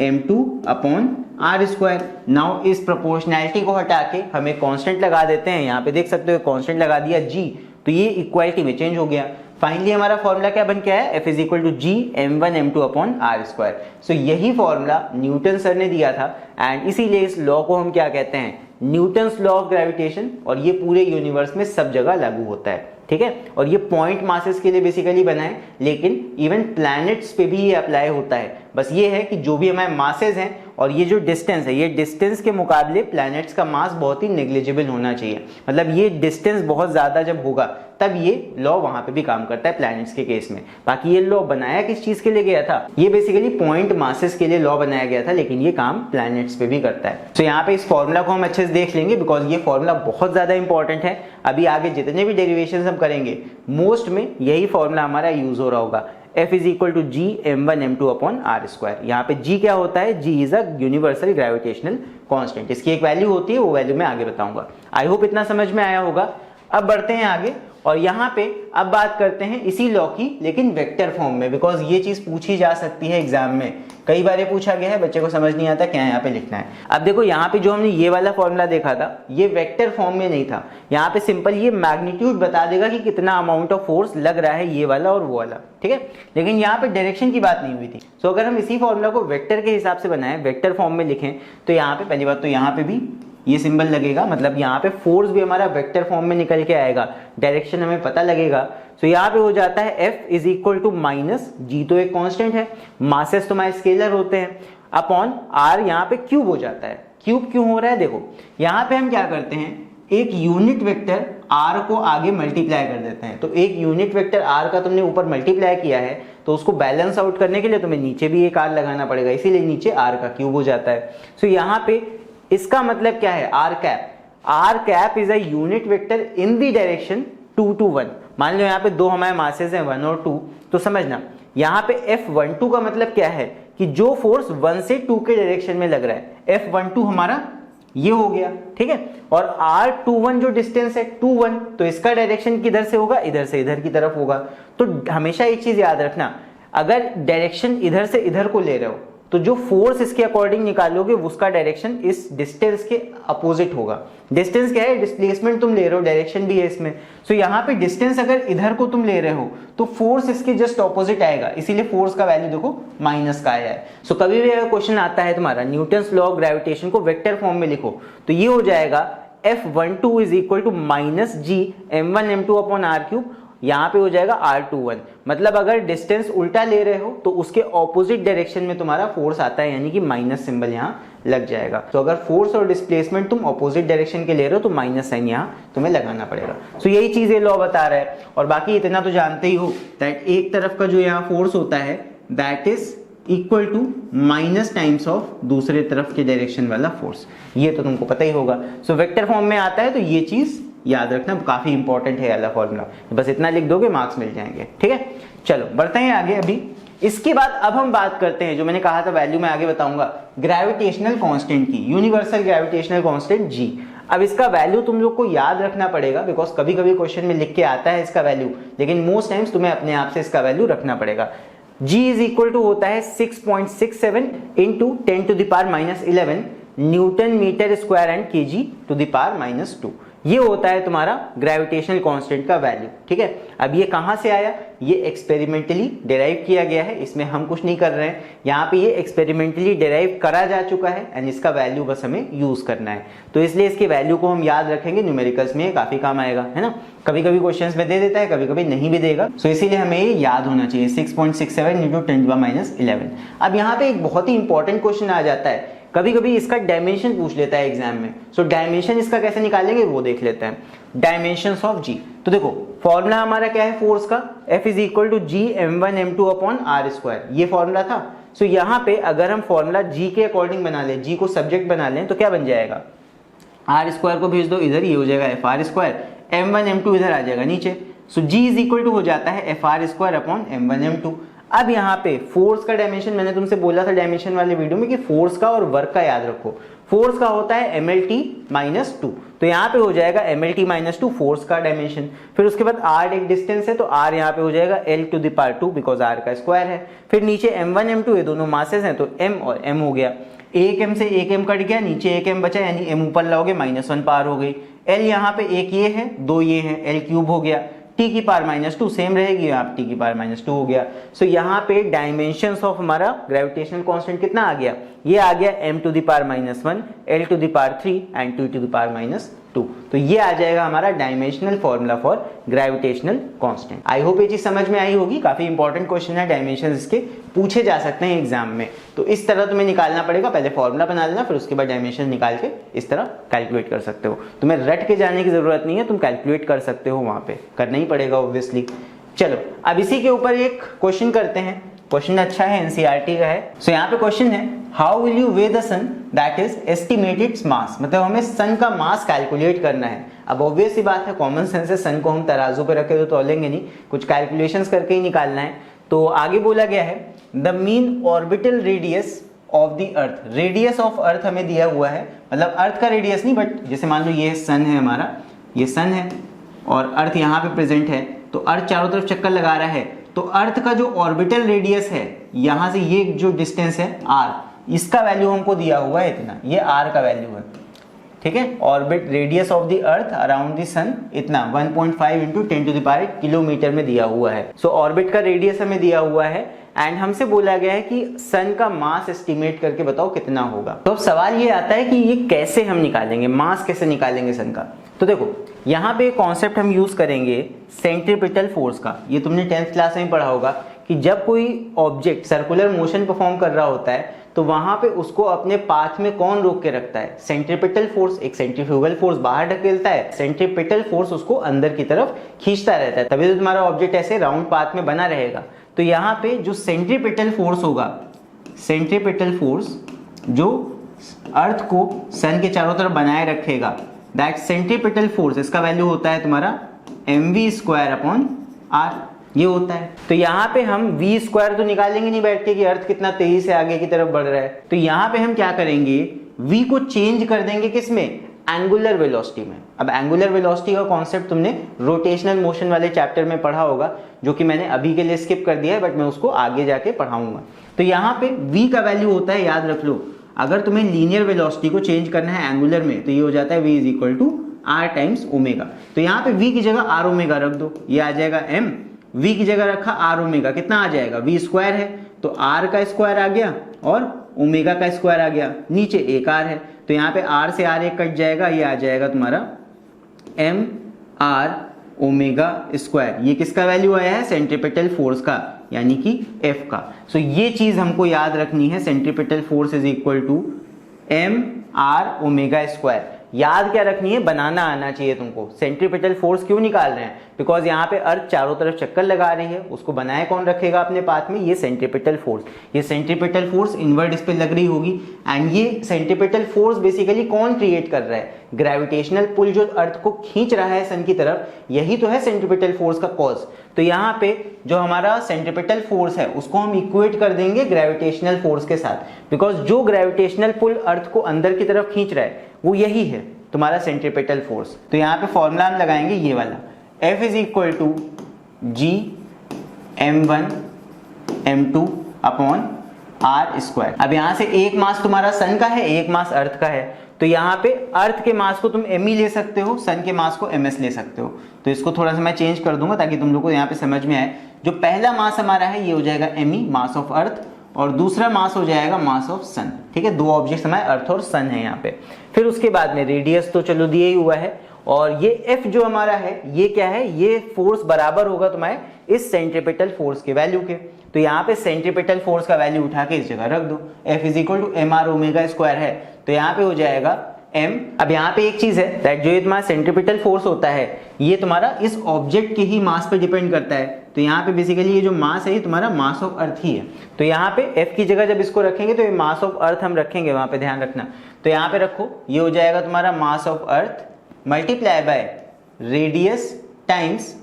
m2 upon R square. Now इस प्रोपोर्शनैलिटी को हटा के हम एक कांस्टेंट लगा देते हैं, यहाँ पे देख सकते हो कांस्टेंट लगा दिया g, तो ये इक्वालिटी में चेंज हो गया। फाइनली हमारा फॉर्मूला क्या बन के आया, F is equal to G m1 m2 upon R square. So यही फॉर्मूला न्यूटन सर ने दिया था एंड इसीलिए इस लॉ को हम क्या कहते हैं, न्यूटन्स लॉ ऑफ ग्रेविटेशन, और ये पूरे यूनिवर्स में सब जगह लागू होता है, ठीक है। और ये पॉइंट मासेस के लिए बेसिकली बना है, लेकिन इवन प्लैनेट्स पे भी ये अप्लाई होता है। बस ये है कि जो भी हमारे मासेस हैं और ये जो डिस्टेंस है, ये डिस्टेंस के मुकाबले प्लैनेट्स का मास बहुत ही नेग्लिजिबल होना चाहिए, मतलब ये डिस्टेंस बहुत ज्यादा जब होगा तब ये लॉ वहां पे भी काम करता है प्लैनेट्स के केस में। बाकी ये लॉ बनाया किस चीज के लिए गया था, ये बेसिकली पॉइंट मासेस के लिए लॉ बनाया गया था, लेकिन ये काम प्लैनेट्स पे भी करता है। तो यहाँ पे इस फॉर्मूला को हम अच्छे से देख लेंगे बिकॉज ये फॉर्मूला बहुत ज्यादा इंपॉर्टेंट है। अभी आगे जितने भी डेरिवेशन हम करेंगे मोस्ट में यही फॉर्मूला हमारा यूज हो रहा होगा। F is equal to G m1 m2 upon R square. यहाँ पे G क्या होता है, G is a universal gravitational constant. इसकी एक वैल्यू होती है, वो वैल्यू मैं आगे बताऊंगा। आई होप इतना समझ में आया होगा। अब बढ़ते हैं आगे और यहाँ पे अब बात करते हैं इसी लॉ की, लेकिन वेक्टर फॉर्म में, बिकॉज ये चीज पूछी जा सकती है एग्जाम में। कई बार ये पूछा गया है, बच्चे को समझ नहीं आता क्या यहाँ पे लिखना है। अब देखो यहाँ पे जो हमने ये वाला फॉर्मूला देखा था, ये वेक्टर फॉर्म में नहीं था। यहाँ पे सिंपल ये मैग्नीट्यूड बता देगा कि कितना अमाउंट ऑफ फोर्स लग रहा है, ये वाला और वो वाला, ठीक है। लेकिन यहाँ पे डायरेक्शन की बात नहीं हुई थी। सो अगर हम इसी फॉर्मूला को वेक्टर के हिसाब से बनाएं, वेक्टर फॉर्म में लिखें, तो यहाँ पे पहली बात तो यहाँ पे भी ये सिंबल लगेगा, मतलब यहाँ पे फोर्स भी हमारा वेक्टर फॉर्म में निकल के आएगा, डायरेक्शन हमें पता लगेगा। सो यहाँ पे हो जाता है F is equal to minus G, तो एक कांस्टेंट है, मासेस तो हमारे स्केलर होते हैं, अपॉन R यहाँ पे क्यूब हो जाता है। क्यूब क्यों हो रहा है, देखो यहाँ पे हम क्या करते हैं, एक यूनिट वेक्टर R को आगे मल्टीप्लाई कर देते हैं। तो एक यूनिट वेक्टर R का तुमने ऊपर मल्टीप्लाई किया है, तो उसको बैलेंस आउट करने के लिए तुम्हें नीचे भी एक R लगाना पड़ेगा, इसीलिए नीचे R का क्यूब हो जाता है। सो यहाँ पे इसका मतलब क्या है, R cap is a unit vector in the direction 2 to 1। मान लो यहाँ पे दो हमारे मासेस हैं 1 और 2, तो समझना यहाँ पे F12 का मतलब क्या है कि जो फोर्स 1 से 2 के डायरेक्शन में लग रहा है, F12 हमारा ये हो गया, ठीक है। और R21 जो डिस्टेंस है 2-1, तो इसका डायरेक्शन किधर से होगा, इधर से इधर की तरफ होगा। तो हमेशा एक चीज याद रखना, अगर डायरेक्शन इधर से इधर को ले रहे हो तो जो फोर्स इसके अकॉर्डिंग निकालोगे उसका डायरेक्शन इस डिस्टेंस के अपोजिट होगा। डिस्टेंस क्या है, डिस्प्लेसमेंट तुम ले रहे हो, डायरेक्शन भी है इसमें। सो यहाँ पे डिस्टेंस अगर इधर को तुम ले रहे हो तो फोर्स इसके जस्ट ऑपोजिट आएगा, इसीलिए फोर्स का वैल्यू देखो माइनस का आया है। सो कभी भी अगर क्वेश्चन आता है तुम्हारा न्यूटन्स लॉ ऑफ ग्रेविटेशन को वेक्टर फॉर्म में लिखो, तो ये हो जाएगा F12 is equal to minus G m1 m2 upon R cube, यहाँ पे हो जाएगा R21। मतलब अगर डिस्टेंस उल्टा ले रहे हो तो उसके ऑपोजिट डायरेक्शन में तुम्हारा फोर्स आता है, यानी कि माइनस सिंबल यहाँ लग जाएगा। तो अगर फोर्स और डिस्प्लेसमेंट तुम ऑपोजिट डायरेक्शन के ले रहे हो तो माइनस साइन यहाँ तुम्हें लगाना पड़ेगा। सो यही चीज ये लॉ बता रहा है। और बाकी इतना तो जानते ही हो दैट एक तरफ का जो यहाँ फोर्स होता है that is equal to minus times of दूसरे तरफ के डायरेक्शन वाला फोर्स, ये तो तुमको पता ही होगा। सो वेक्टर फॉर्म में आता है, तो ये चीज याद रखना, काफी इंपॉर्टेंट है वाला फॉर्मूला। बस इतना लिख दोगे मार्क्स मिल जाएंगे, ठीक है। चलो बढ़ते हैं आगे। अभी इसके बाद अब हम बात करते हैं, जो मैंने कहा था वैल्यू मैं आगे बताऊंगा, ग्रेविटेशनल कांस्टेंट की, यूनिवर्सल ग्रेविटेशनल कांस्टेंट G। अब इसका वैल्यू तुम लोग को याद रखना पड़ेगा, बिकॉज कभी कभी क्वेश्चन में लिख के आता है इसका वैल्यू, लेकिन मोस्ट टाइम्स तुम्हें अपने आप से इसका वैल्यू रखना पड़ेगा। G इज इक्वल टू होता है 6.67 into 10 to the power minus 11 newton metre square and kg to the power minus 2। ये होता है तुम्हारा ग्रेविटेशनल कांस्टेंट का वैल्यू, ठीक है। अब ये कहां से आया, ये एक्सपेरिमेंटली डिराइव किया गया है, इसमें हम कुछ नहीं कर रहे हैं। यहाँ पे ये एक्सपेरिमेंटली डिराइव करा जा चुका है एंड इसका वैल्यू बस हमें यूज करना है। तो इसलिए इसके वैल्यू को हम याद रखेंगे, न्यूमेरिकल्स में काफी काम आएगा, है ना। कभी कभी क्वेश्चंस में दे देता है, कभी कभी नहीं भी देगा। सो इसीलिए हमें ये याद होना चाहिए 6.67 into 10 to the power minus 11। अब यहाँ पे एक बहुत ही इंपॉर्टेंट क्वेश्चन आ जाता है, कभी कभी इसका डायमेंशन पूछ लेता है एग्जाम में। सो डायमेंशन इसका कैसे निकालेंगे वो देख लेते हैं। डायमेंशंस ऑफ G, तो देखो फॉर्मूला हमारा क्या है फोर्स का, F is equal to G m1 m2 upon R square, ये फॉर्मूला था। सो यहाँ पे अगर हम फॉर्मूला G के अकॉर्डिंग बना लें, G को सब्जेक्ट बना लें, तो क्या बन जाएगा, आर स्क्वायर को भेज दो इधर, ये हो जाएगा F r square, m1 m2 इधर आ जाएगा नीचे। सो g इज इक्वल टू हो जाता है Fr² अपॉन m1 m2। अब यहाँ पे फोर्स का डायमेंशन मैंने तुमसे बोला था डायमेंशन वाले वीडियो में कि फोर्स का और वर्क का याद रखो। फोर्स का होता है mlt - 2, तो यहाँ पे हो जाएगा mlt - 2 फोर्स का डायमेंशन। फिर उसके बाद r एक डिस्टेंस है तो r यहाँ पे हो जाएगा l⁻², बिकॉज r का स्क्वायर है। फिर नीचे m1 m2 ये दोनों मासेस हैं तो m और m हो गया। एक m से एक m कट गया, नीचे एक m बचा, यानी m ऊपर लाओगे -1 पार हो गई। l यहाँ पे एक ये है, दो ये है, l³ हो गया। t की पावर -2 सेम रहेगी, आप t की पावर -2 हो गया। सो यहाँ पे डायमेंशंस ऑफ हमारा ग्रेविटेशनल कांस्टेंट कितना आ गया, ये आ गया m⁻⁻1, l⁻³ एंड t⁻²। तो ये आ जाएगा हमारा dimensional formula for gravitational constant. I hope ये चीज समझ में आई होगी। काफी इंपॉर्टेंट क्वेश्चन है, डायमेंशन इसके पूछे जा सकते हैं एग्जाम में। तो इस तरह तुम्हें निकालना पड़ेगा, पहले फॉर्मूला बना लेना, फिर उसके बाद डायमेंशन निकाल के इस तरह कैलकुलेट कर सकते हो। तुम्हें रट के जाने की जरूरत नहीं है, तुम कैलकुलेट कर सकते हो, वहां पे करना ही पड़ेगा ऑब्वियसली। चलो अब इसी के ऊपर एक क्वेश्चन करते हैं। क्वेश्चन अच्छा है, एनसीईआरटी का है। सो यहाँ पे क्वेश्चन है, how will you weigh the sun that is estimated mass, मतलब हमें सन का मास कैलकुलेट करना है। अब ऑब्वियस सी बात है, कॉमन सेंस है, सन को हम तराजू पे रखे तो तौलेंगे नहीं, कुछ कैलकुलेशंस करके ही निकालना है। तो आगे बोला गया है the mean orbital radius of the earth. Radius of earth हमें दिया हुआ है, मतलब अर्थ का रेडियस नहीं, बट जैसे मान लो ये सन है हमारा, ये सन है और अर्थ यहाँ पे प्रेजेंट है, तो अर्थ चारों तरफ चक्कर लगा रहा है, तो अर्थ का जो ऑर्बिटल रेडियस है, यहां से ये जो डिस्टेंस है r, इसका वैल्यू हमको दिया हुआ है इतना, ये r का वैल्यू है, ठीक है। Orbit radius of the earth around the sun इतना 1.5 इंटू 10⁸ किलोमीटर में दिया हुआ है। सो ऑर्बिट का रेडियस हमें दिया हुआ है एंड हमसे बोला गया है कि सन का मास एस्टिमेट करके बताओ कितना होगा। तो अब सवाल ये आता है कि ये कैसे हम निकालेंगे, मास कैसे निकालेंगे सन का। तो देखो यहाँ पे कॉन्सेप्ट हम यूज करेंगे सेंट्रीपिटल फोर्स का। ये तुमने 10th क्लास में पढ़ा होगा कि जब कोई ऑब्जेक्ट सर्कुलर मोशन परफॉर्म कर रहा होता है तो वहां पे उसको अपने पाथ में कौन रोक के रखता है, सेंट्रीपिटल फोर्स। एक सेंट्रीफ्यूगल फोर्स बाहर ढकेलता है, सेंट्रीपिटल फोर्स उसको अंदर की तरफ खींचता रहता है, तभी तो तुम्हारा ऑब्जेक्ट ऐसे राउंड पाथ में बना रहेगा। तो यहाँ पे जो सेंट्रीपिटल फोर्स होगा, सेंट्रीपिटल फोर्स जो अर्थ को सन के चारों तरफ बनाए रखेगा, दैट सेंट्रीपिटल फोर्स, इसका वैल्यू होता है तुम्हारा mv² अपॉन r, ये होता है। तो यहाँ पे हम v² तो निकालेंगे नहीं बैठ के कि अर्थ कितना तेजी से आगे की तरफ बढ़ रहा है, तो यहाँ पे हम क्या करेंगे, v को चेंज कर देंगे किसमें, एंगुलर वेलोसिटी में। अब एंगुलर वेलोसिटी का कॉन्सेप्ट तुमने रोटेशनल मोशन वाले चैप्टर में पढ़ा होगा, जो कि मैंने अभी के लिए स्किप कर दिया है, बट मैं उसको आगे जाके पढ़ाऊंगा। तो यहाँ पे v का वैल्यू होता है, याद रख लो, अगर तुम्हें लीनियर वेलोसिटी को चेंज करना है एंगुलर में तो ये हो जाता है v is equal to r times omega. तो यहाँ पे v की जगह r ओमेगा रख दो, ये आ जाएगा m, v की जगह रखा r ओमेगा, कितना आ जाएगा, v² है तो r का स्क्वायर आ गया और ओमेगा का स्क्वायर आ गया, नीचे एक r है तो यहाँ पे r से r एक कट जाएगा, ये आ जाएगा तुम्हारा m r ओमेगा स्क्वायर। ये किसका वैल्यू आया है, सेंट्रीपिटल फोर्स का, यानी कि F का। सो ये चीज हमको याद रखनी है, centripetal force is equal to m r omega square. याद क्या रखनी है, बनाना आना चाहिए तुमको। सेंट्रीपिटल फोर्स क्यों निकाल रहे हैं, बिकॉज यहाँ पे अर्थ चारों तरफ चक्कर लगा रही है, उसको बनाए कौन रखेगा अपने पाथ में, ये सेंट्रीपिटल फोर्स। ये सेंट्रीपिटल फोर्स इनवर्ड इस पे लग रही होगी एंड ये सेंट्रीपिटल फोर्स बेसिकली कौन क्रिएट कर रहा है, ग्रेविटेशनल पुल जो अर्थ को खींच रहा है सन की तरफ, यही तो है सेंट्रीपिटल फोर्स का कॉज। तो यहाँ पे जो हमारा सेंट्रीपिटल फोर्स है उसको हम इक्वेट कर देंगे ग्रेविटेशनल फोर्स के साथ, बिकॉज जो ग्रेविटेशनल पुल अर्थ को अंदर की तरफ खींच रहा है वो यही है तुम्हारा सेंट्रीपिटल फोर्स। तो यहाँ पे फॉर्मूला हम लगाएंगे ये वाला, F is equal to G m1 m2 upon r²। अब यहाँ से एक मास तुम्हारा सन का है, एक मास अर्थ का है, तो यहाँ पे अर्थ के मास को तुम m ले सकते हो, सन के मास को ms ले सकते हो। तो इसको थोड़ा सा मैं चेंज कर दूंगा ताकि तुम लोग को यहाँ पे समझ में आए। जो पहला मास हमारा है ये हो जाएगा me, मास ऑफ अर्थ, और दूसरा मास हो जाएगा मास ऑफ सन, ठीक है। दो ऑब्जेक्ट्स हमारे अर्थ और सन है यहाँ पे। फिर उसके बाद में रेडियस तो चलो दिया ही हुआ है, और ये F जो हमारा है ये क्या है, ये फोर्स बराबर होगा तुम्हारे इस सेंट्रीपिटल फोर्स के वैल्यू के। तो यहाँ पे सेंट्रीपिटल फोर्स का वैल्यू उठा के इस जगह रख दो, F is equal to mr omega square है, तो यहाँ पे हो जाएगा m। अब यहाँ पे एक चीज है दैट जो ये तुम्हारा सेंट्रीपिटल फोर्स होता है ये तुम्हारा इस ऑब्जेक्ट के ही मास पे डिपेंड करता है। तो यहाँ पे बेसिकली ये जो मास है ये तुम्हारा मास ऑफ अर्थ ही है। तो यहाँ पे F की जगह जब इसको रखेंगे तो ये मास ऑफ अर्थ हम रखेंगे, वहां पे ध्यान रखना। तो यहाँ पे रखो, ये हो जाएगा तुम्हारा mass of earth multiply by radius times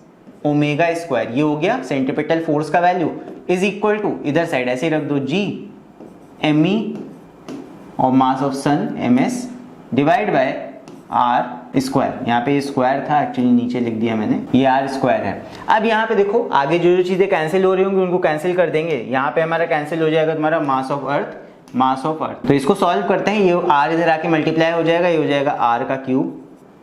omega square, ये हो गया सेंट्रीपिटल फोर्स का वैल्यू, इज इक्वल टू इधर साइड ऐसे रख दो जी एम ई और mass of sun M S divide by R square. यहाँ पे ये स्क्वायर था, एक्चुअली नीचे लिख दिया मैंने, ये आर स्क्वायर है। अब यहाँ पे देखो आगे जो जो चीजें कैंसिल हो रही होंगी उनको कैंसिल कर देंगे। यहाँ पे हमारा कैंसिल हो जाएगा तुम्हारा mass of earth, mass of earth. तो इसको सॉल्व करते हैं, ये आर इधर आके मल्टीप्लाई हो जाएगा, ये हो जाएगा आर का cube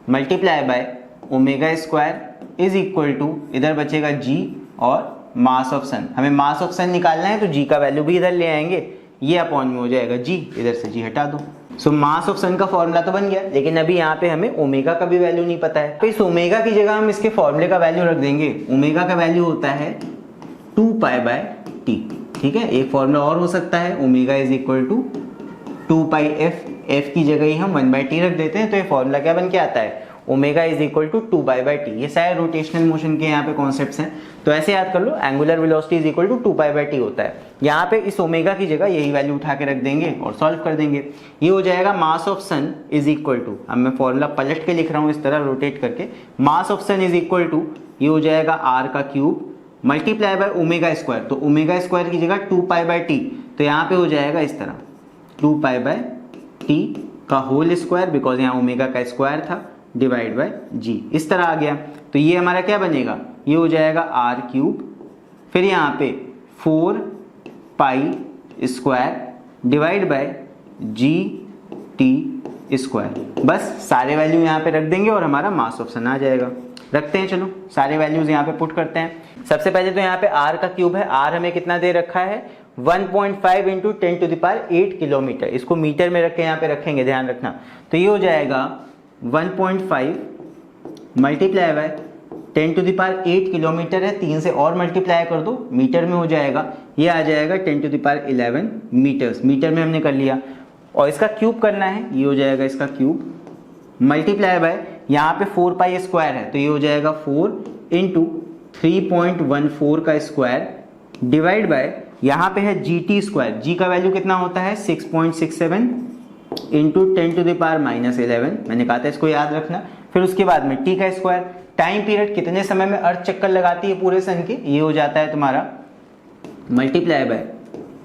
multiply by omega square is equal to इधर बचेगा जी और मास ऑफ सन। हमें मास ऑफ सन निकालना है तो जी का वैल्यू भी इधर ले आएंगे, ये अपॉन में हो जाएगा जी, इधर से जी हटा दो। सो मास ऑफ सन का फॉर्मूला तो बन गया, लेकिन अभी यहाँ पे हमें ओमेगा का भी वैल्यू नहीं पता है। तो इस ओमेगा की जगह हम इसके फॉर्मूले का वैल्यू रख देंगे। ओमेगा का वैल्यू होता है 2π/t, ठीक है। एक फॉर्मूला और हो सकता है, omega is equal to 2πf, F की जगह ही हम 1/t रख देते हैं। तो ये फॉर्मूला क्या बन के आता है, omega is equal to 2π/t। ये सारे रोटेशनल मोशन के यहाँ पे कॉन्सेप्ट्स हैं, तो ऐसे याद कर लो, angular velocity is equal to 2π/t होता है। यहाँ पे इस ओमेगा की जगह यही वैल्यू उठा के रख देंगे और सॉल्व कर देंगे। ये हो जाएगा mass of sun is equal to, अब मैं फॉर्मूला पलट के लिख रहा हूँ इस तरह रोटेट करके, mass of sun is equal to ये हो जाएगा आर का cube multiply by omega square. तो ओमेगा स्क्वायर की जगह 2π/t, तो यहाँ पे हो जाएगा इस तरह 2π/t का होल स्क्वायर, बिकॉज यहाँ ओमेगा का स्क्वायर था, डिवाइड बाय जी, इस तरह आ गया। तो ये हमारा क्या बनेगा, ये हो जाएगा आर क्यूब, फिर यहाँ पे 4π square divide by G T square. बस सारे वैल्यू यहाँ पे रख देंगे और हमारा मास ऑफ सन आ जाएगा। रखते हैं, चलो सारे वैल्यूज यहाँ पे पुट करते हैं। सबसे पहले तो यहाँ पे आर का क्यूब है, आर हमें कितना दे रखा है 1.5 इंटू 10⁸ किलोमीटर। इसको मीटर में रख के यहाँ पे रखेंगे, ध्यान रखना। तो ये हो जाएगा 1.5 मल्टीप्लाई बाय 10⁸ किलोमीटर है, 3 से और मल्टीप्लाई कर दो, मीटर में हो जाएगा, ये आ जाएगा 10⁻11 मीटर्स, मीटर में हमने कर लिया। और इसका क्यूब करना है, ये हो जाएगा इसका क्यूब मल्टीप्लाई बाय यहाँ पे 4π स्क्वायर है, तो ये हो जाएगा 4 इंटू 3.14 का स्क्वायर डिवाइड बाय यहाँ पे है जी टी स्क्वायर। जी का वैल्यू कितना होता है 6.67 इंटू 10⁻11, मैंने कहा था इसको याद रखना। फिर उसके बाद में टी का स्क्वायर, टाइम पीरियड कितने समय में अर्थ चक्कर लगाती है पूरे सन के, ये हो जाता है तुम्हारा मल्टीप्लाई बाय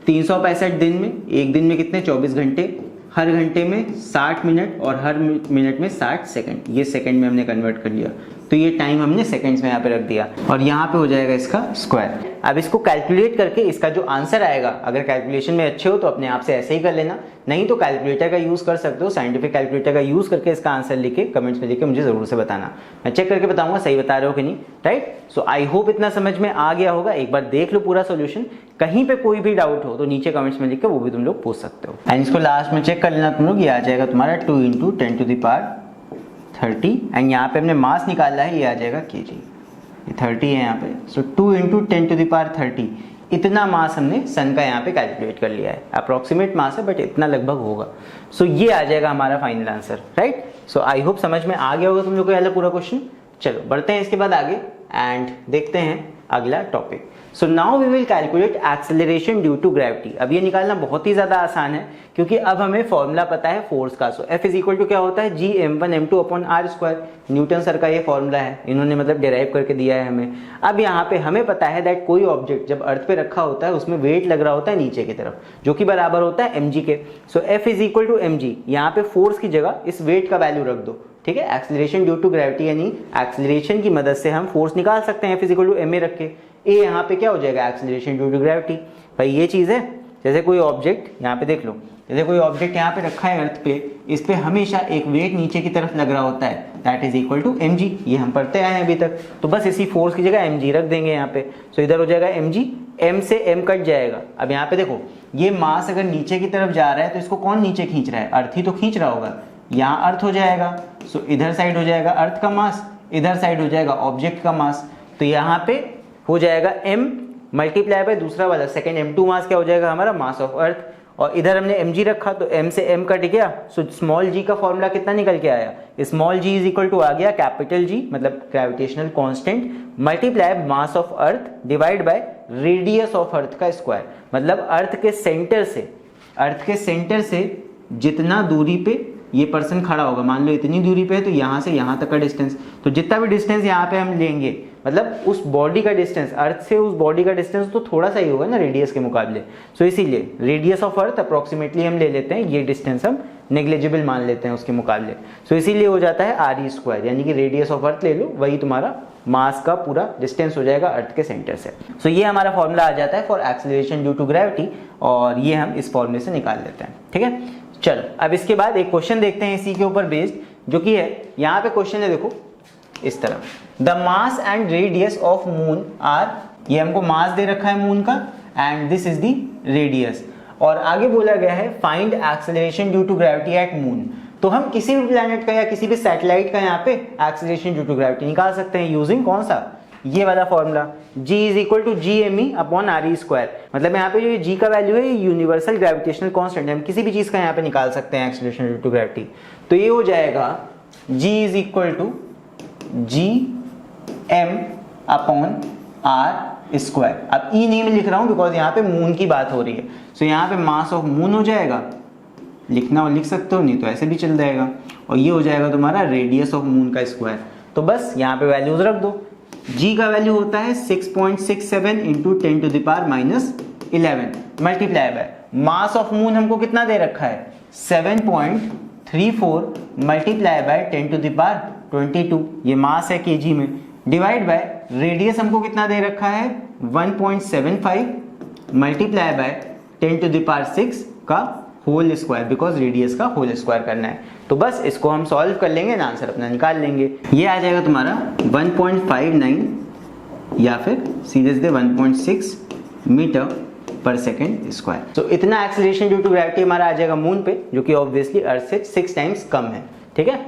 365 दिन में, एक दिन में कितने 24 घंटे, हर घंटे में 60 मिनट और हर मिनट में 60 सेकंड, ये सेकंड में हमने कन्वर्ट कर लिया, तो ये टाइम हमने सेकंड्स में यहाँ पे रख दिया और यहाँ पे हो जाएगा इसका स्क्वायर। अब इसको कैलकुलेट करके इसका जो आंसर आएगा, अगर कैलकुलेशन में अच्छे हो तो अपने आप से ऐसे ही कर लेना, नहीं तो कैलकुलेटर का यूज कर सकते हो, साइंटिफिक कैलकुलेटर का यूज करके इसका आंसर लिखे कमेंट्स में लिखे मुझे जरूर से बताना, मैं चेक करके बताऊंगा सही बता रहे हो कि नहीं, राइट। सो आई होप इतना समझ में आ गया होगा। एक बार देख लो पूरा सोल्यूशन, कहीं पे कोई भी डाउट हो तो नीचे कमेंट्स में लिख के वो भी तुम लोग पूछ सकते हो। एंड इसको लास्ट में चेक कर लेना तुम लोग, ये आ जाएगा तुम्हारा 2 इंटू 10⁻30 एंड यहाँ पे हमने मास निकाला है, ये आ जाएगा केजी, ये 30 है यहाँ पे। सो 2 इंटू 10⁻30 इतना मास हमने सन का यहाँ पे कैलकुलेट कर लिया है, अप्रोक्सीमेट मास है बट इतना लगभग होगा। सो ये आ जाएगा हमारा final answer, right. So I hope समझ में आ गया होगा तुम लोग को ये पूरा क्वेश्चन। चलो बढ़ते हैं इसके बाद आगे एंड देखते हैं अगला topic. So now we will calculate acceleration due to gravity. अब ये निकालना बहुत ही ज्यादा आसान है क्योंकि अब हमें फॉर्मूला पता है फोर्स का। सो F इज इक्वल टू क्या होता है जी m1m2 upon r square, Newton sir का ये फॉर्मूला है, इन्होंने मतलब डिराइव करके दिया है हमें। अब यहाँ पे हमें पता है दैट कोई ऑब्जेक्ट जब अर्थ पे रखा होता है उसमें वेट लग रहा होता है नीचे की तरफ, जो कि बराबर होता है mg के। So F is equal to mg, यहाँ पे फोर्स की जगह इस वेट का वैल्यू रख दो, ठीक है। एक्सेलरेशन ड्यू टू ग्रेविटी यानी एक्सेलरेशन की मदद से हम फोर्स निकाल सकते हैं, F is equal to ma रख के। ए यहाँ पे क्या हो जाएगा एक्सेलरेशन ड्यू टू ग्रेविटी। भाई ये चीज है, जैसे कोई ऑब्जेक्ट यहाँ पे देख लो, जैसे कोई ऑब्जेक्ट यहाँ पे रखा है अर्थ पे, इस पे हमेशा एक वेट नीचे की तरफ लग रहा होता है, that is equal to mg। ये हम पढ़ते आए हैं अभी तक, तो बस इसी फोर्स की जगह mg रख देंगे यहाँ पे। सो इधर हो जाएगा mg, m से m कट जाएगा। अब यहाँ पे देखो ये मास अगर नीचे की तरफ जा रहा है तो इसको कौन नीचे खींच रहा है, अर्थ ही तो खींच रहा होगा। यहाँ अर्थ हो जाएगा, सो इधर साइड हो जाएगा अर्थ का मास, इधर साइड हो जाएगा ऑब्जेक्ट का मास। तो यहाँ पे हो जाएगा m मल्टीप्लाई बाय दूसरा वाला सेकेंड m2 मास, क्या हो जाएगा हमारा मास ऑफ अर्थ। और इधर हमने mg रखा तो m से m कट गया, सो स्मॉल g का फॉर्मूला कितना निकल के आया, small g is equal to आ गया कैपिटल G मतलब gravitational constant multiply mass of earth divide by radius of earth का स्क्वायर। मतलब अर्थ के सेंटर से जितना दूरी पे ये पर्सन खड़ा होगा, मान लो इतनी दूरी पे है तो यहाँ से यहाँ तक का डिस्टेंस, तो जितना भी डिस्टेंस यहाँ पे हम लेंगे मतलब उस बॉडी का डिस्टेंस, अर्थ से उस बॉडी का डिस्टेंस तो थोड़ा सा ही होगा ना रेडियस के मुकाबले। सो इसीलिए रेडियस ऑफ अर्थ अप्रोक्सीमेटली हम ले लेते हैं, ये डिस्टेंस हम नेग्लिजिबल मान लेते हैं उसके मुकाबले। सो इसीलिए हो जाता है आर ई स्क्वायर, यानी कि रेडियस ऑफ अर्थ ले लो, वही तुम्हारा मास का पूरा डिस्टेंस हो जाएगा अर्थ के सेंटर से। सो ये हमारा फॉर्मूला आ जाता है for acceleration due to gravity, और ये हम इस फॉर्मूले से निकाल लेते हैं। ठीक है, चलो अब इसके बाद एक क्वेश्चन देखते हैं इसी के ऊपर बेस्ड, जो कि है यहाँ पे क्वेश्चन है, देखो इस तरफ, the mass and radius of moon R, ये हमको मास दे रखा है मून का, and this is the radius, और आगे बोला गया है find acceleration due to gravity at moon. तो हम किसी भी प्लैनेट का या किसी भी सैटेलाइट का यहाँ पे एक्सेलरेशन ड्यू टू ग्रेविटी निकाल सकते हैं यूजिंग कौन सा, ये वाला formula, G is equal to G M E upon R E square. मतलब यहाँ पे जो ये G का वैल्यू है ये यूनिवर्सल ग्रेविटेशनल कांस्टेंट है, हम किसी भी चीज का यहाँ पे निकाल सकते हैं एक्सेलरेशन ड्यू टू ग्रेविटी। तो ये हो जाएगा G is equal to G M upon R square. अब ई नहीं मैं लिख रहा हूँ बिकॉज यहाँ पे मून की बात हो रही है। सो यहाँ पे मास ऑफ मून हो जाएगा, लिखना हो लिख सकते हो, नहीं तो ऐसे भी चल जाएगा, और ये हो जाएगा तुम्हारा रेडियस ऑफ मून का स्क्वायर। तो बस यहाँ पे वैल्यूज रख दो। G का वैल्यू होता है 6.67 into 10 to the power minus 11 multiply by mass of moon हमको कितना दे रखा है 7.34 multiply by 10 to the power 22, ये मास है केजी में, डिवाइड बाय रेडियस हमको कितना दे रखा है 1.75 multiply by 10 to the power 6 का होल स्क्वायर, बिकॉज रेडियस का होल स्क्वायर करना है। तो बस इसको हम सॉल्व कर लेंगे, आंसर अपना निकाल लेंगे। ये आ जाएगा तुम्हारा 1.59 या फिर सीधे सीधे 1.6 मीटर पर सेकेंड स्क्वायर। तो इतना एक्सीलरेशन ड्यू टू ग्रेविटी हमारा आ जाएगा मून पे, जो कि ऑब्वियसली अर्थ से 6 टाइम्स कम है। ठीक है,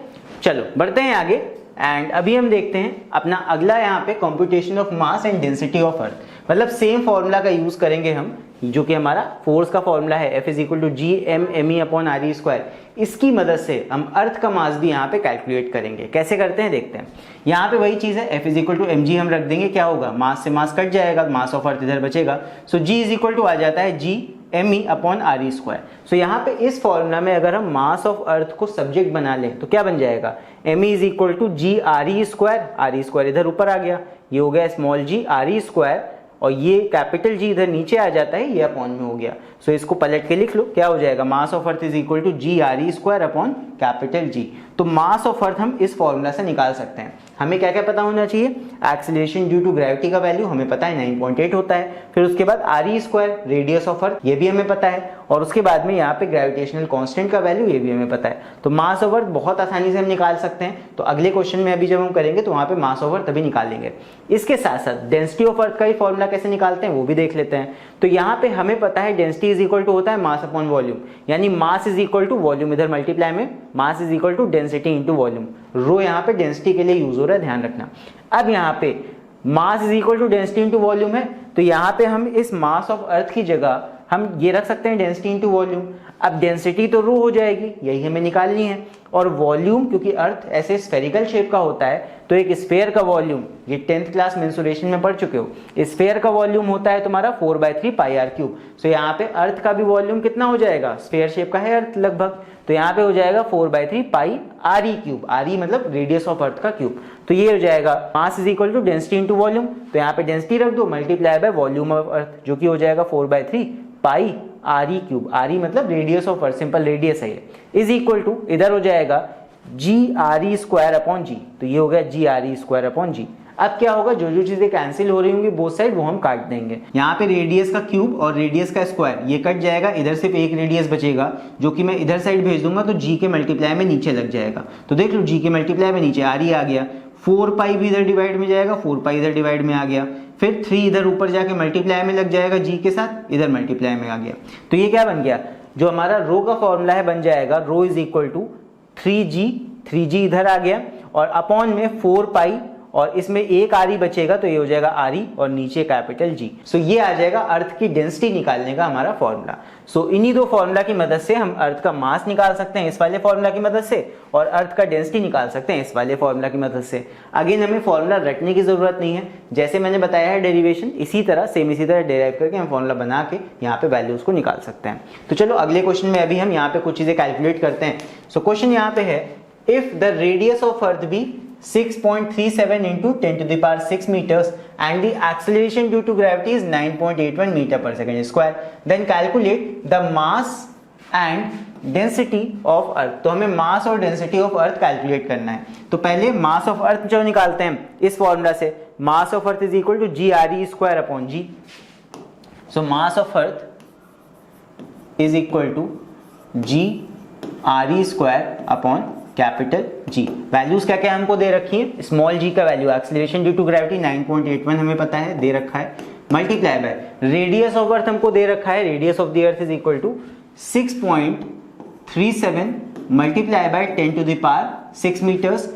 चलो बढ़ते हैं आगे, एंड अभी हम देखते हैं अपना अगला यहाँ पे computation of mass and density of earth. मतलब सेम फॉर्मूला का यूज करेंगे हम, जो कि हमारा फोर्स का फॉर्मूला है F is equal to G M M E upon R E square. इसकी मदद से हम अर्थ का मास भी यहाँ पे कैलकुलेट करेंगे। कैसे करते हैं देखते हैं। यहाँ पे वही चीज है, F is equal to M G हम रख देंगे, क्या होगा मास से मास कट जाएगा, मास ऑफ अर्थ इधर बचेगा। So G is equal to आ जाता है G M E upon R E square. So यहाँ पे इस फॉर्मूला में अगर हम मास ऑफ अर्थ को सब्जेक्ट बना लें तो क्या बन जाएगा, M E is equal to G R E square, R E square इधर ऊपर आ गया, ये हो गया small G R E square, और ये कैपिटल जी इधर नीचे आ जाता है, ये अपॉन में हो गया। सो इसको पलट के लिख लो, क्या हो जाएगा mass of earth is equal to G R E square upon capital G. तो मास ऑफ अर्थ हम इस फॉर्मूला से निकाल सकते हैं। हमें क्या क्या पता होना चाहिए, एक्सीलरेशन ड्यू टू ग्रेविटी का वैल्यू हमें पता है 9.8 होता है, फिर उसके बाद are E square radius of अर्थ ये भी हमें पता है, और उसके बाद में यहाँ पे ग्रेविटेशनल कांस्टेंट का वैल्यू ये भी हमें पता है। तो मास ऑफ अर्थ बहुत आसानी से हम निकाल सकते हैं। तो अगले क्वेश्चन में अभी जब हम करेंगे तो वहाँ पे मास ऑफ अर्थ तभी निकालेंगे। इसके साथ साथ डेंसिटी ऑफ अर्थ का ही फॉर्मूला कैसे निकालते हैं वो भी देख लेते हैं। तो यहाँ पे हमें पता है डेंसिटी इज इक्वल टू होता है मास अपॉन वॉल्यूम, यानी mass is equal to volume, इधर मल्टीप्लाई में mass is equal to density into volume. Rho यहाँ पे डेंसिटी के लिए यूज हो रहा है, ध्यान रखना। अब यहाँ पे mass is equal to density into volume है, तो यहाँ पे हम इस मास ऑफ अर्थ की जगह हम ये रख सकते हैं डेंसिटी इंटू वॉल्यूम। अब डेंसिटी तो रो हो जाएगी, यही हमें निकालनी है, और वॉल्यूम क्योंकि अर्थ ऐसे स्फेरिकल शेप का होता है, तो एक स्फेयर का वॉल्यूम, ये 10th क्लास मेंसुरेशन में पढ़ चुके हो, स्फेयर का वॉल्यूम होता है तुम्हारा 4/3 पाई आर क्यूब। सो यहाँ पे अर्थ का भी वॉल्यूम कितना हो जाएगा, स्फेयर शेप का है अर्थ लगभग, तो यहाँ पे हो जाएगा 4/3 pi R E cube, R E मतलब रेडियस ऑफ अर्थ का क्यूब। तो ये हो जाएगा mass is equal to density into volume, तो यहाँ पे डेंसिटी रख दो multiply by volume of earth, जो कि हो जाएगा 4/3 pi R E cube, R E मतलब radius of earth, simple radius है ये, इज इक्वल टू इधर हो जाएगा G R E square upon G, तो ये हो गया G R E square upon G. अब क्या होगा, जो जो चीजें कैंसिल हो रही होंगी बोथ साइड वो हम काट देंगे। यहाँ पे रेडियस का क्यूब और रेडियस का स्क्वायर ये कट जाएगा, इधर सिर्फ एक रेडियस बचेगा जो कि मैं इधर साइड भेज दूंगा, तो जी के मल्टीप्लाई में नीचे लग जाएगा। तो देख लो जी के मल्टीप्लाई में नीचे आर ई आ गया, 4 पाई भी इधर डिवाइड में जाएगा, 4 पाई इधर डिवाइड में आ गया, फिर 3 इधर ऊपर जाके मल्टीप्लाई में लग जाएगा जी के साथ, इधर मल्टीप्लाई में आ गया। तो ये क्या बन गया, जो हमारा रो का फॉर्मूला है बन जाएगा रो इज इक्वल टू 3g इधर आ गया, और अपॉन में 4 पाई और इसमें एक आर बचेगा तो ये हो जाएगा आर और नीचे कैपिटल जी। सो ये आ जाएगा अर्थ की डेंसिटी निकालने का हमारा फॉर्मूला। सो इन्हीं दो फॉर्मूला की मदद से हम अर्थ का मास निकाल सकते हैं इस वाले फॉर्मूला की मदद से, और अर्थ का डेंसिटी निकाल सकते हैं इस वाले फॉर्मूला की मदद से। अगेन हमें फॉर्मूला रटने की जरूरत नहीं है, जैसे मैंने बताया है डेरिवेशन इसी तरह डेराइव करके हम फॉर्मूला बना के यहाँ पे वैल्यूज को निकाल सकते हैं। तो चलो अगले क्वेश्चन में अभी हम यहाँ पे कुछ चीजें कैलकुलेट करते हैं। सो क्वेश्चन यहाँ पे है, if the radius of earth be 6.37 into 10 to the power 6 meters and the acceleration due to gravity is 9.81 meter per second square, then calculate the mass and density of earth। तो हमें मास और डेंसिटी ऑफ अर्थ कैलकुलेट करना है। तो पहले मास ऑफ अर्थ जो निकालते हैं इस फॉर्मूला से, mass of earth is equal to G R E square upon G. So mass of earth is equal to G R E square upon capital G. Values क्या क्या हमको दे रखी है, स्मॉल जी का value acceleration due to gravity 9.81 हमें पता है दे रखा है, multiply by radius of earth हमको दे रखा है, radius of the earth is equal to 6.37 multiply by 10 to the power 6 metres,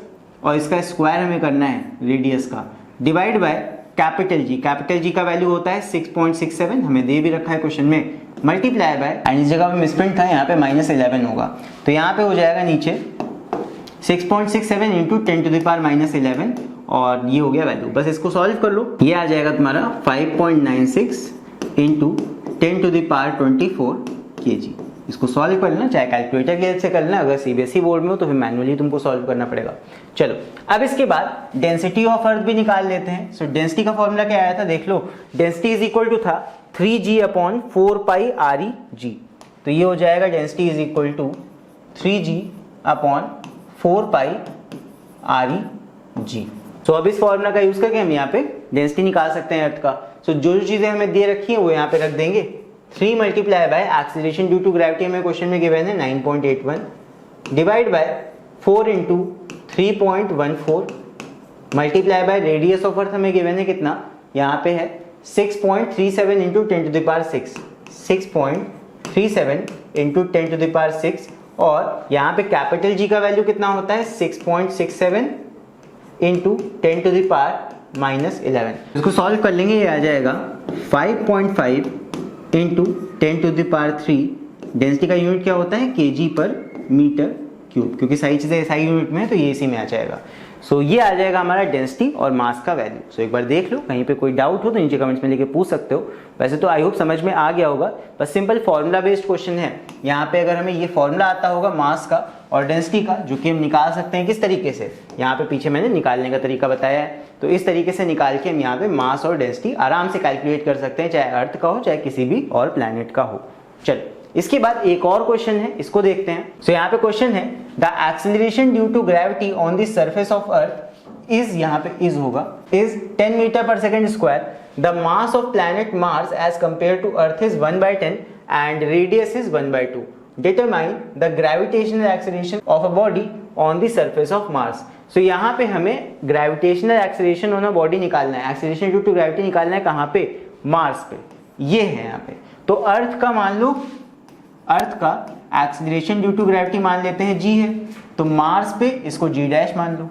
और इसका स्क्वायर हमें करना है रेडियस का, डिवाइड बाय कैपिटल जी का वैल्यू होता है 6.67 हमें दे भी रखा है क्वेश्चन में, मल्टीप्लाई बाय एंड इस जगह पे मिसप्रिंट था यहाँ पे -11 होगा, तो यहाँ पे हो जाएगा नीचे 6.67 इंटू 10 टू द पावर -11 और ये हो गया वैल्यू। बस इसको सॉल्व कर लो, ये आ जाएगा तुम्हारा 5.96 into 10 to the power 24 kg। इसको सॉल्व कर लेना, चाहे कैलकुलेटर की हेल्प से कर लेना, अगर सीबीएसई बोर्ड में हो तो फिर मैनुअली तुमको सॉल्व करना पड़ेगा। चलो अब इसके बाद डेंसिटी ऑफ अर्थ भी निकाल लेते हैं। सो डेंसिटी का फॉर्मूला क्या आया था देख लो, डेंसिटी इज इक्वल टू था 3g upon 4 pi R E G. तो ये हो जाएगा density is equal to 3g upon 4 pi R E G. तो अब इस फॉर्मूला का यूज करके हम यहाँ पे डेंसिटी निकाल सकते हैं अर्थ का। सो जो चीजें हमें दे रखी है वो यहाँ पे रख देंगे, 3 multiply by acceleration due to gravity हमें क्वेश्चन में गिवन है 9.81 divide by 4 into 3.14 multiply by radius of earth हमें गिवन है कितना, यहाँ पे है 6.37 into 10 to the power 6, 6.37 into 10 to the power 6, और यहाँ पे कैपिटल जी का वैल्यू कितना होता है 6.67 इंटू 10 टू द पावर -11। इसको सॉल्व कर लेंगे, ये आ जाएगा 5.5 into 10 to the power 3। Density का यूनिट क्या होता है केजी पर मीटर क्यूब, क्योंकि सारी चीजें SI यूनिट में है तो ये इसी में आ जाएगा। सो ये आ जाएगा हमारा डेंसिटी और मास का वैल्यू। सो एक बार देख लो, कहीं पे कोई डाउट हो तो नीचे कमेंट्स में लेके पूछ सकते हो। वैसे तो आई होप समझ में आ गया होगा, बस सिंपल फॉर्मूला बेस्ड क्वेश्चन है। यहाँ पे अगर हमें ये फॉर्मूला आता होगा मास का और डेंसिटी का, जो कि हम निकाल सकते हैं किस तरीके से, यहाँ पे पीछे मैंने निकालने का तरीका बताया है, तो इस तरीके से निकाल के हम यहाँ पे मास और डेंसिटी आराम से कैलकुलेट कर सकते हैं, चाहे अर्थ का हो चाहे किसी भी और प्लैनेट का हो। चलो इसके बाद एक और क्वेश्चन है, इसको देखते हैं। सो यहाँ पे क्वेश्चन है, the acceleration due to gravity on the surface of earth is, यहाँ पे इज होगा, इज 10 मीटर पर second square. The mass of planet Mars as compare to earth is 1/10 and radius is 1/2। Determine the gravitational acceleration of a body on the surface of Mars. So यहाँ पे हमें gravitational acceleration on a body निकालना है, एक्सीलरेशन ड्यू टू ग्रेविटी निकालना है कहाँ पे, मार्स पे, ये है यहाँ पे। तो अर्थ का मान लो, अर्थ का एक्सीलरेशन ड्यू टू ग्रेविटी मान लेते हैं g है, तो मार्स पे इसको g डैश मान लो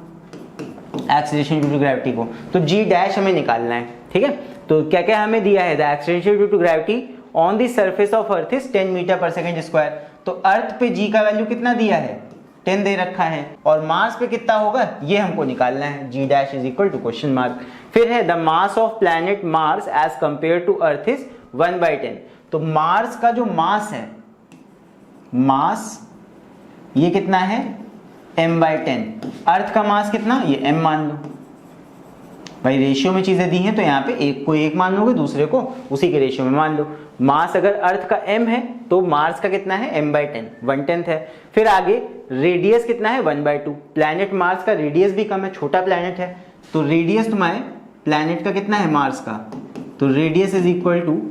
एक्सीलरेशन ड्यू टू ग्रेविटी को, तो g डैश हमें निकालना है। ठीक है, तो क्या क्या हमें दिया है, the acceleration due to gravity on the surface of earth is 10 metre पर सेकेंड स्क्वायर। तो अर्थ पे g का वैल्यू कितना दिया है, 10 दे रखा है, और मास पे कितना होगा ये हमको निकालना है, g dash is equal to question mark. फिर है the mass of planet Mars as compare to earth is 1/10। तो मार्स का जो मास है, मास ये कितना है m/10, अर्थ का मास कितना, ये m मान लो भाई, रेशियो में चीजें दी हैं तो यहाँ पे एक को एक मान लोगे, दूसरे को उसी के रेशियो में मान लो। मास अगर अर्थ का m है तो मार्स का कितना है m/10, 1/10 है। फिर आगे रेडियस कितना है 1/2, प्लैनेट मार्स का रेडियस भी कम है, छोटा प्लैनेट है, तो रेडियस तुम्हारे प्लैनेट का कितना है मार्स का, तो radius is equal to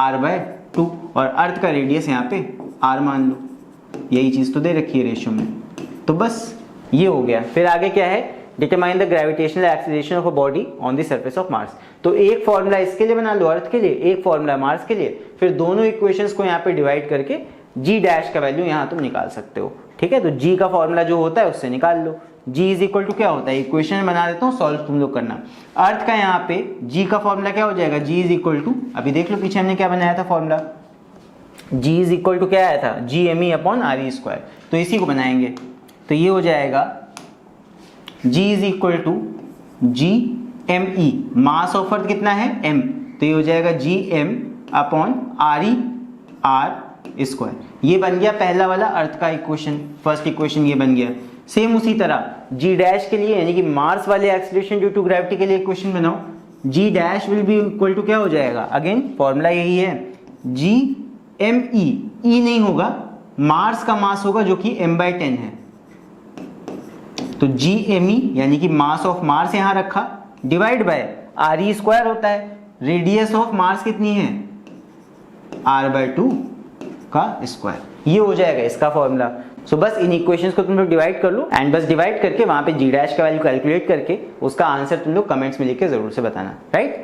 r/2, और अर्थ का रेडियस यहाँ पे r मान लो, यही चीज तो दे रखी है रेशियो में, तो बस ये हो गया। फिर आगे क्या है, determine the gravitational acceleration of a body on the surface of Mars. तो एक फॉर्मूला इसके लिए बना लो अर्थ के लिए, एक फॉर्मूला मार्स के लिए, फिर दोनों इक्वेशंस को यहाँ पे डिवाइड करके g डैश का वैल्यू यहाँ तुम निकाल सकते हो। ठीक है, तो g का फॉर्मूला जो होता है उससे निकाल लो, जी इज इक्वल टू क्या होता है, इक्वेशन बना देता हूँ, सॉल्व तुम लोग करना। अर्थ का यहाँ पे जी का फॉर्मूला क्या हो जाएगा, जी इज इक्वल टू, अभी देख लो पीछे हमने क्या बनाया था formula, G is equal to क्या आया था, G M E upon R E square, तो इसी को बनाएंगे। तो ये हो जाएगा G is equal to G M E, mass of earth कितना है m, तो ये हो जाएगा G M upon R E R square. ये बन गया पहला वाला अर्थ का इक्वेशन, फर्स्ट इक्वेशन ये बन गया। सेम उसी तरह जी डैश के लिए, यानी कि मार्स वाले एक्सीलरेशन ड्यू टू ग्रेविटी के लिए इक्वेशन बनाओ, G dash will be equal to क्या हो जाएगा, अगेन फॉर्मूला यही है, जी एम ई, ई नहीं होगा, मार्स का मास होगा जो कि m/10 है, तो जी एम ई यानी कि मास ऑफ मार्स यहां रखा, divide by R E square होता है, रेडियस ऑफ मार्स कितनी है, r/2 का स्क्वायर, ये हो जाएगा इसका फॉर्मूला। सो बस इन इक्वेशंस को तुम लोग डिवाइड कर लो, एंड बस डिवाइड करके वहां पे जी डैश का वैल्यू कैलकुलेट करके उसका आंसर तुम लोग कमेंट्स में लिख के जरूर से बताना, राइट।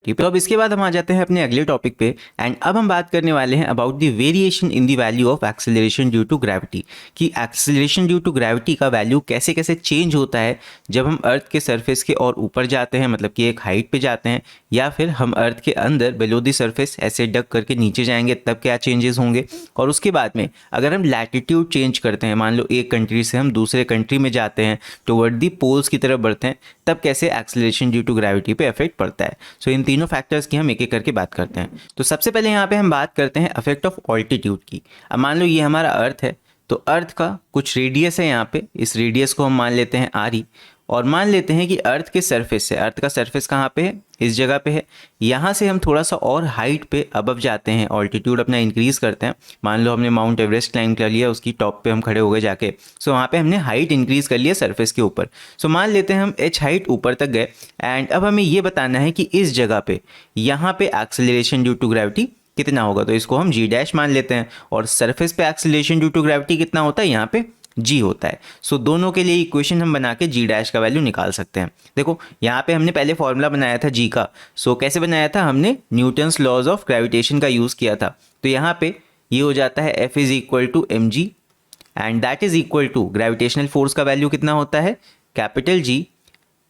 तो अब इसके बाद हम आ जाते हैं अपने अगले टॉपिक पे, एंड अब हम बात करने वाले हैं about the variation in the value of acceleration due to gravity, कि एक्सेलरेशन ड्यू टू ग्रेविटी का वैल्यू कैसे कैसे चेंज होता है जब हम अर्थ के सरफेस के और ऊपर जाते हैं, मतलब कि एक हाइट पे जाते हैं, या फिर हम अर्थ के अंदर बिलो द सरफेस ऐसे डग करके नीचे जाएंगे तब क्या चेंजेस होंगे, और उसके बाद में अगर हम लैटिट्यूड चेंज करते हैं, मान लो एक कंट्री से हम दूसरे कंट्री में जाते हैं, टुवर्ड द पोल्स की तरफ बढ़ते हैं, तब कैसे एक्सेलरेशन ड्यू टू ग्रेविटी पे इफेक्ट पड़ता है। सो इन तीनों फैक्टर्स की हम एक एक करके बात करते हैं। तो सबसे पहले यहाँ पे हम बात करते हैं इफेक्ट ऑफ ऑल्टीट्यूड की। अब मान लो ये हमारा अर्थ है, तो अर्थ का कुछ रेडियस है यहाँ पे, इस रेडियस को हम मान लेते हैं आर ई, और मान लेते हैं कि अर्थ के सरफेस से, अर्थ का सरफेस कहाँ पे है, इस जगह पे है, यहाँ से हम थोड़ा सा और हाइट पे अबव जाते हैं, ऑल्टीट्यूड अपना इंक्रीज करते हैं। मान लो हमने माउंट एवरेस्ट क्लाइंब कर लिया, उसकी टॉप पे हम खड़े हो गए जाके, सो वहाँ पे हमने हाइट इंक्रीज कर लिया सरफेस के ऊपर। सो मान लेते हैं हम एच हाइट ऊपर तक गए, एंड अब हमें ये बताना है कि इस जगह पे यहाँ पे एक्सेलरेशन ड्यू टू ग्रेविटी कितना होगा, तो इसको हम जी डैश मान लेते हैं, और सरफेस पे एक्सेलरेशन ड्यू टू ग्रेविटी कितना होता है, यहाँ पे जी होता है। सो दोनों के लिए इक्वेशन हम बना के जी डैश का वैल्यू निकाल सकते हैं। देखो यहाँ पे हमने पहले फॉर्मूला बनाया था जी का, सो कैसे बनाया था, हमने न्यूटन्स लॉज ऑफ ग्रेविटेशन का यूज़ किया था। तो यहाँ पे ये हो जाता है F is equal to M G, and that is equal to gravitational force का वैल्यू कितना होता है, कैपिटल जी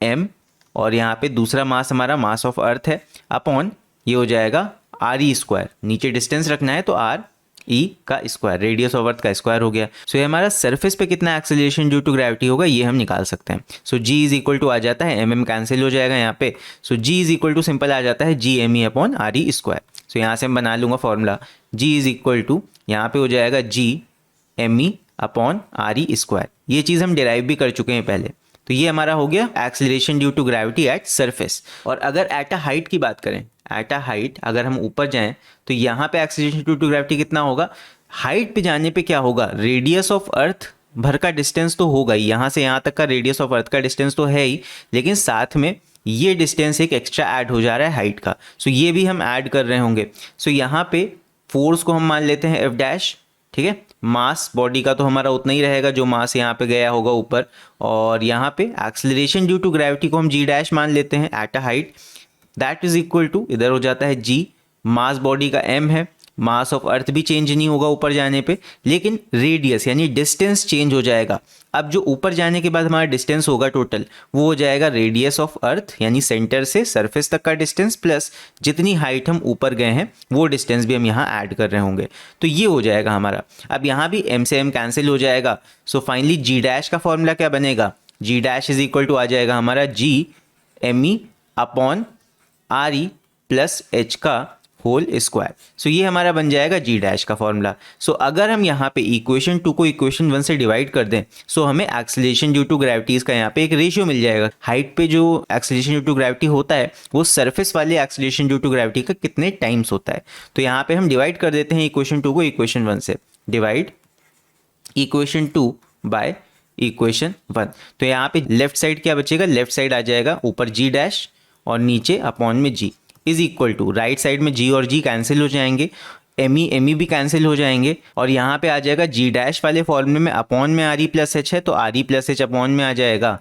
एम, और यहाँ पे दूसरा मास हमारा मास ऑफ अर्थ है, अपॉन ये हो जाएगा आर ई स्क्वायर, नीचे डिस्टेंस रखना है तो आर ई का स्क्वायर, रेडियस ऑफ अर्थ का स्क्वायर हो गया। सो ये हमारा सरफेस पे कितना एक्सेलरेशन ड्यू टू ग्रेविटी होगा ये हम निकाल सकते हैं। So G is equal to आ जाता है, एम एम कैंसिल हो जाएगा यहाँ पे, so G is equal to simple आ जाता है G M E upon R E square. So यहाँ से हम बना लूँगा formula, G is equal to यहाँ पे हो जाएगा G M E upon R E square. ये चीज़ हम डिराइव भी कर चुके हैं पहले, तो ये हमारा हो गया acceleration due to gravity at surface. और अगर एट अ हाइट की बात करें, एट अ हाइट अगर हम ऊपर जाएं तो यहाँ पे एक्सेलरेशन ड्यू टू ग्रेविटी कितना होगा, हाइट पे जाने पे क्या होगा, रेडियस ऑफ अर्थ भर का डिस्टेंस तो होगा ही, यहाँ से यहाँ तक का रेडियस ऑफ अर्थ का डिस्टेंस तो है ही, लेकिन साथ में ये डिस्टेंस एक एक्स्ट्रा ऐड हो जा रहा है हाइट का, सो ये भी हम ऐड कर रहे होंगे। सो यहाँ पे फोर्स को हम मान लेते हैं एफ डैश, ठीक है, मास बॉडी का तो हमारा उतना ही रहेगा जो मास यहाँ पे गया होगा ऊपर, और यहाँ पे एक्सेलरेशन ड्यू टू ग्रेविटी को हम जी डैश मान लेते हैं at a height, that is equal to इधर हो जाता है जी, मास बॉडी का m है, मास ऑफ अर्थ भी चेंज नहीं होगा ऊपर जाने पे, लेकिन रेडियस यानी डिस्टेंस चेंज हो जाएगा। अब जो ऊपर जाने के बाद हमारा डिस्टेंस होगा टोटल, वो हो जाएगा रेडियस ऑफ अर्थ यानी सेंटर से सरफेस तक का डिस्टेंस प्लस जितनी हाइट हम ऊपर गए हैं वो डिस्टेंस भी हम यहाँ ऐड कर रहे होंगे, तो ये हो जाएगा हमारा। अब यहाँ भी m से m कैंसिल हो जाएगा, सो फाइनली जी डैश का फॉर्मूला क्या बनेगा, G dash is equal to आ जाएगा हमारा G M E upon R E plus H का होल स्क्वायर। सो ये हमारा बन जाएगा जी डैश का फॉर्मूला। सो अगर हम यहाँ पे इक्वेशन 2 को इक्वेशन 1 से डिवाइड कर दें, सो हमें एक्सेलरेशन ड्यू टू ग्रेविटीज का यहाँ पे एक रेशियो मिल जाएगा। हाइट पे जो एक्सेलरेशन ड्यू टू ग्रेविटी होता है वो सरफेस वाले एक्सेलरेशन ड्यू टू ग्रेविटी का कितने टाइम्स होता है। तो यहाँ पे हम डिवाइड कर देते हैं इक्वेशन 2 को इक्वेशन 1 से, डिवाइड इक्वेशन 2 बाय इक्वेशन 1। तो यहाँ पे लेफ्ट साइड क्या बचेगा, लेफ्ट साइड आ जाएगा ऊपर जी डैश और नीचे अपॉन में G is equal to, right side में जी और जी कैंसिल हो जाएंगे, एम ई भी कैंसिल हो जाएंगे, और यहाँ पे आ जाएगा जी डैश वाले फॉर्मूले में अपॉन में आर ई प्लस एच है तो are E plus H upon में आ जाएगा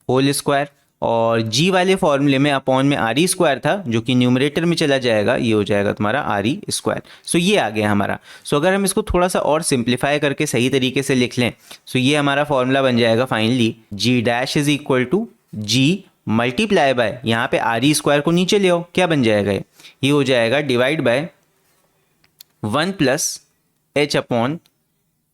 होल स्क्वायर, और जी वाले फॉर्मूले में अपॉन में आर ई स्क्वायर था जो कि न्यूमरेटर में चला जाएगा, ये हो जाएगा तुम्हारा आर ई स्क्वायर। सो ये आ गया हमारा। सो अगर हम इसको थोड़ा सा और सिंप्लीफाई करके सही तरीके से लिख लें, सो ये हमारा फॉर्मूला बन जाएगा finally G dash is equal to G multiply by, यहाँ पे आर ई स्क्वायर को नीचे ले आओ, क्या बन जाएगा ये हो जाएगा divide by 1 plus H upon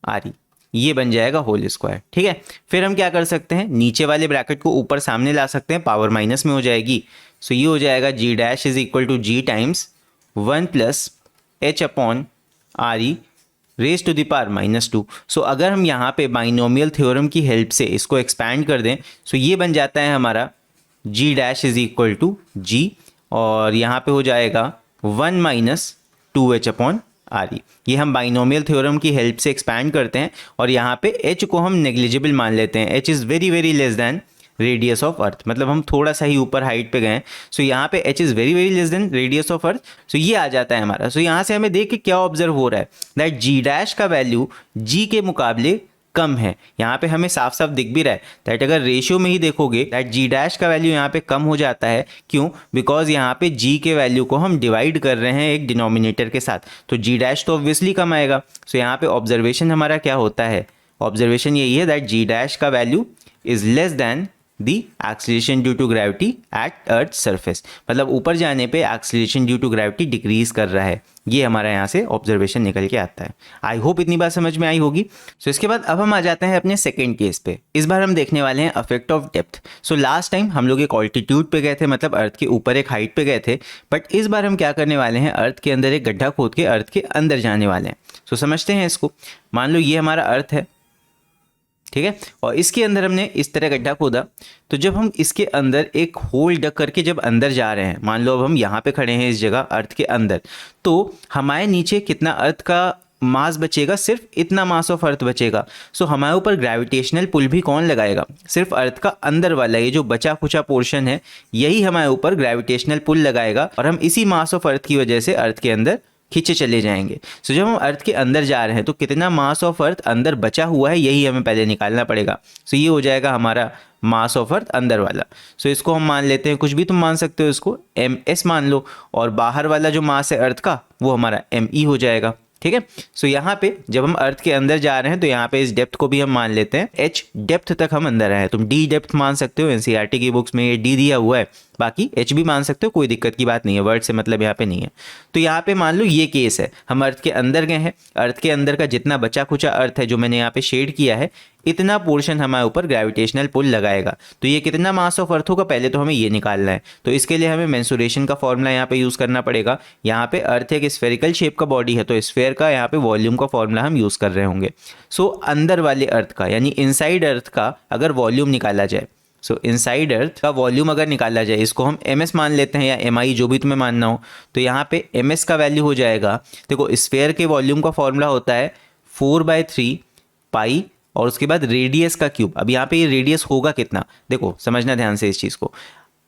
R E, ये बन जाएगा होल स्क्वायर। ठीक है, फिर हम क्या कर सकते हैं, नीचे वाले ब्रैकेट को ऊपर सामने ला सकते हैं, पावर माइनस में हो जाएगी। सो ये हो जाएगा G dash is equal to G times 1 plus H upon R E raise to the power -2। So अगर हम यहाँ पे बाइनोमियल थ्योरम की हेल्प से इसको एक्सपैंड कर दें, सो ये बन जाता है हमारा जी डैश इज इक्वल टू जी, और यहाँ पे हो जाएगा 1 minus 2h upon R E. ये हम बाइनोमियल थ्योरम की हेल्प से एक्सपैंड करते हैं और यहाँ पे h को हम नेग्लिजिबल मान लेते हैं। h is very very less than radius of earth, मतलब हम थोड़ा सा ही ऊपर हाइट पे गए। सो यहाँ पे h is very very less than radius of earth. So ये आ जाता है हमारा। सो यहाँ से हमें देख के क्या ऑब्जर्व हो रहा है, दैट जी डैश का वैल्यू g के मुकाबले कम है। यहाँ पे हमें साफ साफ दिख भी रहा है दैट अगर रेशियो में ही देखोगे दैट जी डैश का वैल्यू यहाँ पे कम हो जाता है। क्यों? बिकॉज यहाँ पे जी के वैल्यू को हम डिवाइड कर रहे हैं एक डिनोमिनेटर के साथ, तो जी डैश तो ऑब्वियसली कम आएगा। सो यहाँ पे ऑब्जर्वेशन हमारा क्या होता है, ऑब्जर्वेशन यही है दैट जी डैश का value is less than the acceleration due to gravity at earth surface, मतलब ऊपर जाने पे acceleration due to gravity decrease कर रहा है। ये हमारा यहाँ से ऑब्जर्वेशन निकल के आता है। आई होप इतनी बात समझ में आई होगी। सो इसके बाद अब हम आ जाते हैं अपने सेकेंड केस पे। इस बार हम देखने वाले हैं affect of depth. So last time हम लोग एक ऑल्टीट्यूड पे गए थे, मतलब अर्थ के ऊपर एक हाइट पे गए थे, बट इस बार हम क्या करने वाले हैं, अर्थ के अंदर एक गड्ढा खोद के अर्थ के अंदर जाने वाले हैं। सो समझते हैं इसको। मान लो ये हमारा अर्थ है, ठीक है, और इसके अंदर हमने इस तरह गड्ढा खोदा। तो जब हम इसके अंदर एक होल डक करके जब अंदर जा रहे हैं, मान लो अब हम यहाँ पे खड़े हैं इस जगह अर्थ के अंदर, तो हमारे नीचे कितना अर्थ का मास बचेगा, सिर्फ इतना मास ऑफ अर्थ बचेगा। सो हमारे ऊपर ग्रेविटेशनल पुल भी कौन लगाएगा, सिर्फ अर्थ का अंदर वाला ये जो बचा खुचा पोर्शन है, यही हमारे ऊपर ग्रेविटेशनल पुल लगाएगा और हम इसी मास ऑफ अर्थ की वजह से अर्थ के अंदर खींचे चले जाएंगे। सो जब हम अर्थ के अंदर जा रहे हैं तो कितना मास ऑफ अर्थ अंदर बचा हुआ है, यही हमें पहले निकालना पड़ेगा। सो ये हो जाएगा हमारा मास ऑफ अर्थ अंदर वाला। सो इसको हम मान लेते हैं, कुछ भी तुम मान सकते हो, इसको MS मान लो, और बाहर वाला जो मास है अर्थ का वो हमारा ME हो जाएगा। ठीक है, सो यहाँ पे जब हम अर्थ के अंदर जा रहे हैं तो यहाँ पे इस डेप्थ को भी हम मान लेते हैं H डेप्थ तक हम अंदर आए। तुम D डेप्थ मान सकते हो, NCERT की बुक्स में ये D दिया हुआ है, बाकी H भी मान सकते हो, कोई दिक्कत की बात नहीं है, वर्ड से मतलब यहाँ पे नहीं है। तो यहाँ पे मान लो ये केस है, हम अर्थ के अंदर गए हैं, अर्थ के अंदर का जितना बचा खुचा अर्थ है जो मैंने यहाँ पे शेड किया है, इतना पोर्शन हमारे ऊपर ग्रेविटेशनल पुल लगाएगा। तो ये कितना मास ऑफ अर्थ होगा, पहले तो हमें ये निकालना है। तो इसके लिए हमें मेंसुरेशन का फॉर्मूला यहाँ पे यूज़ करना पड़ेगा। यहाँ पे अर्थ एक स्फेरिकल शेप का बॉडी है, तो स्फेयर का यहाँ पे वॉल्यूम का फॉर्मूला हम यूज़ कर रहे होंगे। सो अंदर वाले अर्थ का यानी इनसाइड अर्थ का अगर वॉल्यूम निकाला जाए, सो इनसाइड अर्थ का वॉल्यूम अगर निकाला जाए, इसको हम MS मान लेते हैं या MI, जो भी तुम्हें मानना हो। तो यहाँ पे MS का वैल्यू हो जाएगा, देखो स्फेयर के वॉल्यूम का फॉर्मूला होता है 4/3 पाई और उसके बाद रेडियस का क्यूब। अब यहाँ पे ये रेडियस होगा कितना, देखो समझना ध्यान से इस चीज़ को।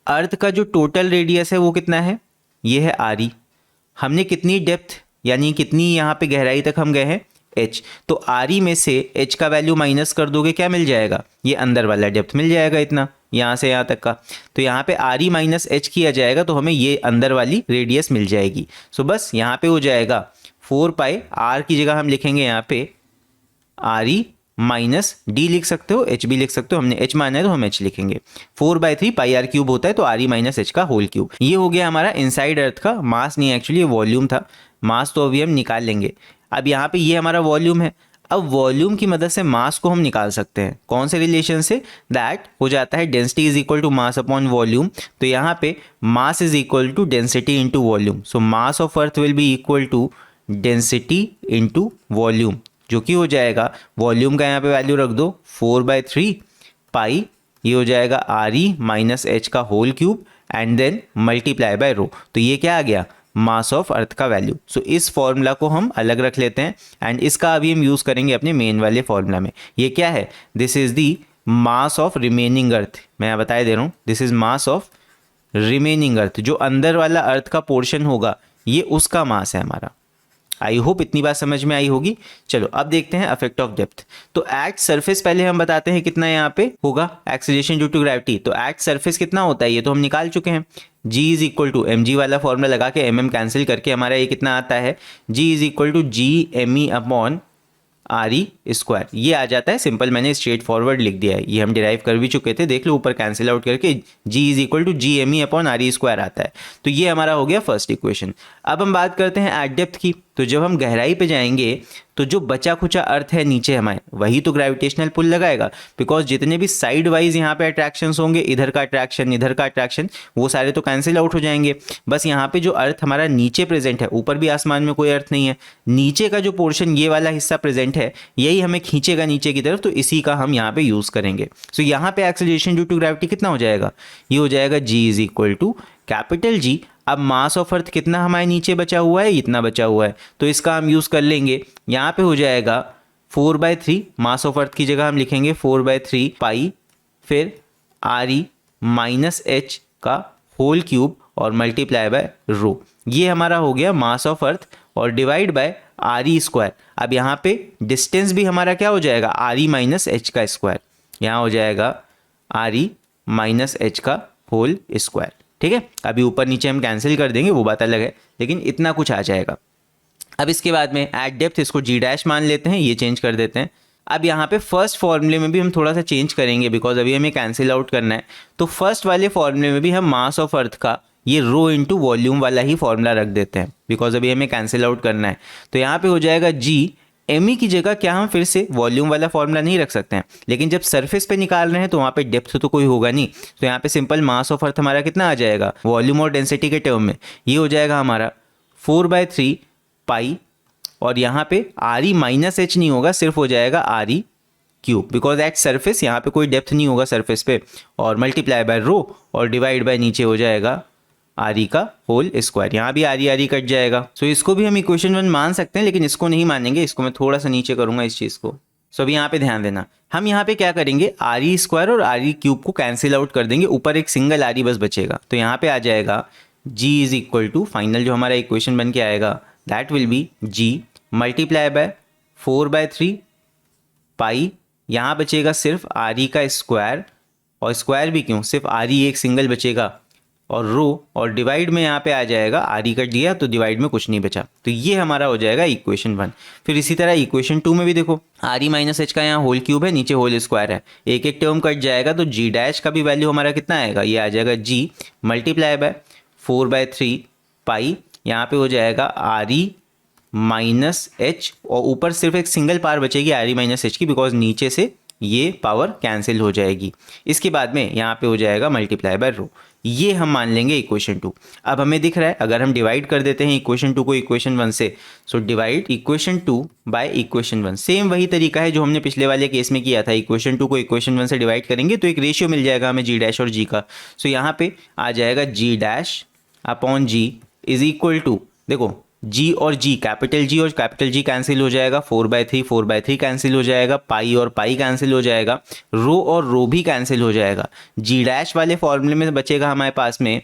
अर्थ का जो टोटल रेडियस है वो कितना है, ये है RE। हमने कितनी डेप्थ यानी कितनी यहाँ पे गहराई तक हम गए हैं, H। तो RE में से H का वैल्यू माइनस कर दोगे, क्या मिल जाएगा, ये अंदर वाला डेप्थ मिल जाएगा, इतना यहाँ से यहाँ तक का। तो यहाँ पे RE माइनस H किया जाएगा तो हमें ये अंदर वाली रेडियस मिल जाएगी। सो बस यहाँ पे हो जाएगा 4 पाई, R की जगह हम लिखेंगे यहाँ पे RE माइनस D लिख सकते हो, H भी लिख सकते हो, हमने H माना है तो हम H लिखेंगे। 4/3 पाई R क्यूब होता है, तो RE माइनस H का होल क्यूब। ये हो गया हमारा इनसाइड अर्थ का मास, नहीं एक्चुअली ये वॉल्यूम था, मास तो अभी हम निकाल लेंगे। अब यहाँ पे ये हमारा वॉल्यूम है। अब वॉल्यूम की मदद से मास को हम निकाल सकते हैं, कौन से रिलेशन से, दैट हो जाता है density is equal to mass upon volume. तो यहाँ पे mass is equal to density into volume. So mass of earth will be equal to density into volume, जो कि हो जाएगा, वॉल्यूम का यहाँ पे वैल्यू रख दो 4/3 पाई, ये हो जाएगा RE माइनस H का whole cube and then multiply by rho. तो ये क्या आ गया, मास ऑफ अर्थ का वैल्यू। सो इस फॉर्मूला को हम अलग रख लेते हैं एंड इसका अभी हम यूज़ करेंगे अपने मेन वाले फॉर्मूला में। ये क्या है, this is the mass of remaining earth. मैं बता दे रहा हूँ, this is mass of remaining earth. जो अंदर वाला अर्थ का पोर्शन होगा ये उसका मास है हमारा। आई होप इतनी बात समझ में आई होगी। चलो अब देखते हैं इफेक्ट ऑफ डेप्थ। तो एट सरफेस पहले हम बताते हैं कितना यहाँ पे होगा एक्सीलरेशन ड्यू टू ग्रेविटी। तो एट सरफेस कितना होता है ये तो हम निकाल चुके हैं। G is equal to M G वाला फॉर्मूला लगा के mm कैंसिल करके हमारा ये कितना आता है, G is equal to G M E upon R E square, ये आ जाता है सिंपल। मैंने स्ट्रेट फॉरवर्ड लिख दिया है, ये हम डिराइव कर भी चुके थे, देख लो ऊपर कैंसिल आउट करके G is equal to G M E upon R E square आता है। तो ये हमारा हो गया फर्स्ट इक्वेशन। अब हम बात करते हैं एट डेप्थ की। तो जब हम गहराई पे जाएंगे तो जो बचा खुचा अर्थ है नीचे हमारे, वही तो ग्रेविटेशनल पुल लगाएगा। बिकॉज जितने भी साइड वाइज यहाँ पे अट्रैक्शंस होंगे, इधर का अट्रैक्शन इधर का अट्रैक्शन, वो सारे तो कैंसिल आउट हो जाएंगे। बस यहाँ पे जो अर्थ हमारा नीचे प्रेजेंट है, ऊपर भी आसमान में कोई अर्थ नहीं है, नीचे का जो पोर्शन ये वाला हिस्सा प्रेजेंट है यही हमें खींचेगा नीचे की तरफ, तो इसी का हम यहाँ पे यूज करेंगे। सो यहाँ पे एक्सेलरेशन ड्यू टू ग्रेविटी कितना हो जाएगा, ये हो जाएगा G is equal to capital G। अब मास ऑफ अर्थ कितना हमारे नीचे बचा हुआ है, इतना बचा हुआ है, तो इसका हम यूज़ कर लेंगे। यहाँ पे हो जाएगा 4/3, मास ऑफ अर्थ की जगह हम लिखेंगे 4/3 पाई, फिर आर ई माइनस एच का होल क्यूब और मल्टीप्लाई बाय रो। ये हमारा हो गया मास ऑफ अर्थ और divide by R E square. अब यहाँ पे डिस्टेंस भी हमारा क्या हो जाएगा, आर ई माइनस एच का स्क्वायर, यहाँ हो जाएगा आर ई माइनस एच का होल स्क्वायर। ठीक है, अभी ऊपर नीचे हम कैंसिल कर देंगे, वो बात अलग है, लेकिन इतना कुछ आ जाएगा। अब इसके बाद में एट डेप्थ इसको जी डैश मान लेते हैं, ये चेंज कर देते हैं। अब यहाँ पे फर्स्ट फॉर्मूले में भी हम थोड़ा सा चेंज करेंगे, बिकॉज अभी हमें कैंसिल आउट करना है। तो फर्स्ट वाले फॉर्मूले में भी हम मास ऑफ अर्थ का ये रो इंटू वॉल्यूम वाला ही फॉर्मूला रख देते हैं, बिकॉज अभी हमें कैंसिल आउट करना है। तो यहाँ पे हो जाएगा जी एम ई की जगह क्या हम फिर से वॉल्यूम वाला फॉर्मूला नहीं रख सकते हैं, लेकिन जब सरफेस पे निकाल रहे हैं तो वहाँ पे डेप्थ तो कोई होगा नहीं, तो यहाँ पे सिंपल मास ऑफ अर्थ हमारा कितना आ जाएगा वॉल्यूम और डेंसिटी के टर्म में, ये हो जाएगा हमारा 4/3 पाई, और यहाँ पे आर ई माइनस एच नहीं होगा, सिर्फ हो जाएगा are E cube, because at surface यहाँ पे कोई डेप्थ नहीं होगा सरफेस पे, और मल्टीप्लाई बाय रो और डिवाइड बाय नीचे हो जाएगा आर ई का होल स्क्वायर। यहाँ भी आर ई कट जाएगा। सो इसको भी हम इक्वेशन 1 मान सकते हैं, लेकिन इसको नहीं मानेंगे, इसको मैं थोड़ा सा नीचे करूंगा इस चीज़ को। सो अभी यहाँ पे ध्यान देना, हम यहाँ पे क्या करेंगे, आर ई स्क्वायर और आर ई क्यूब को कैंसिल आउट कर देंगे, ऊपर एक सिंगल आर ई बस बचेगा। तो यहाँ पे आ जाएगा G is equal to, final जो हमारा इक्वेशन बन के आएगा that will be G multiply by 4/3 pi, यहाँ बचेगा सिर्फ आर ई का स्क्वायर, और स्क्वायर भी क्यों, सिर्फ आर ई एक सिंगल बचेगा, और रो और डिवाइड में यहाँ पे आ जाएगा आर ई कट दिया तो डिवाइड में कुछ नहीं बचा। तो ये हमारा हो जाएगा इक्वेशन 1। फिर इसी तरह इक्वेशन 2 में भी देखो, आर ई माइनस एच का यहाँ होल क्यूब है, नीचे होल स्क्वायर है, एक एक टर्म कट जाएगा, तो जी डैश का भी वैल्यू हमारा कितना आएगा, ये आ जाएगा जी मल्टीप्लाई बाय 4/3 पाई, यहाँ पे हो जाएगा आर ई माइनस एच, और ऊपर सिर्फ एक सिंगल पावर बचेगी आर ई माइनस एच की, बिकॉज नीचे से ये पावर कैंसिल हो जाएगी। इसके बाद में यहाँ पे हो जाएगा मल्टीप्लाई बाय रो, ये हम मान लेंगे इक्वेशन 2। अब हमें दिख रहा है अगर हम डिवाइड कर देते हैं इक्वेशन 2 को इक्वेशन 1 से, so divide equation 2 by equation 1, same वही तरीका है जो हमने पिछले वाले केस में किया था। इक्वेशन 2 को इक्वेशन 1 से डिवाइड करेंगे तो एक रेशियो मिल जाएगा हमें जी डैश और जी का। सो यहाँ पे आ जाएगा G dash upon G is equal to, देखो जी और जी, कैपिटल जी और कैपिटल जी कैंसिल हो जाएगा, 4/3 कैंसिल हो जाएगा, पाई और पाई कैंसिल हो जाएगा, रो और रो भी कैंसिल हो जाएगा। जी डैश वाले फॉर्मूले में बचेगा हमारे पास में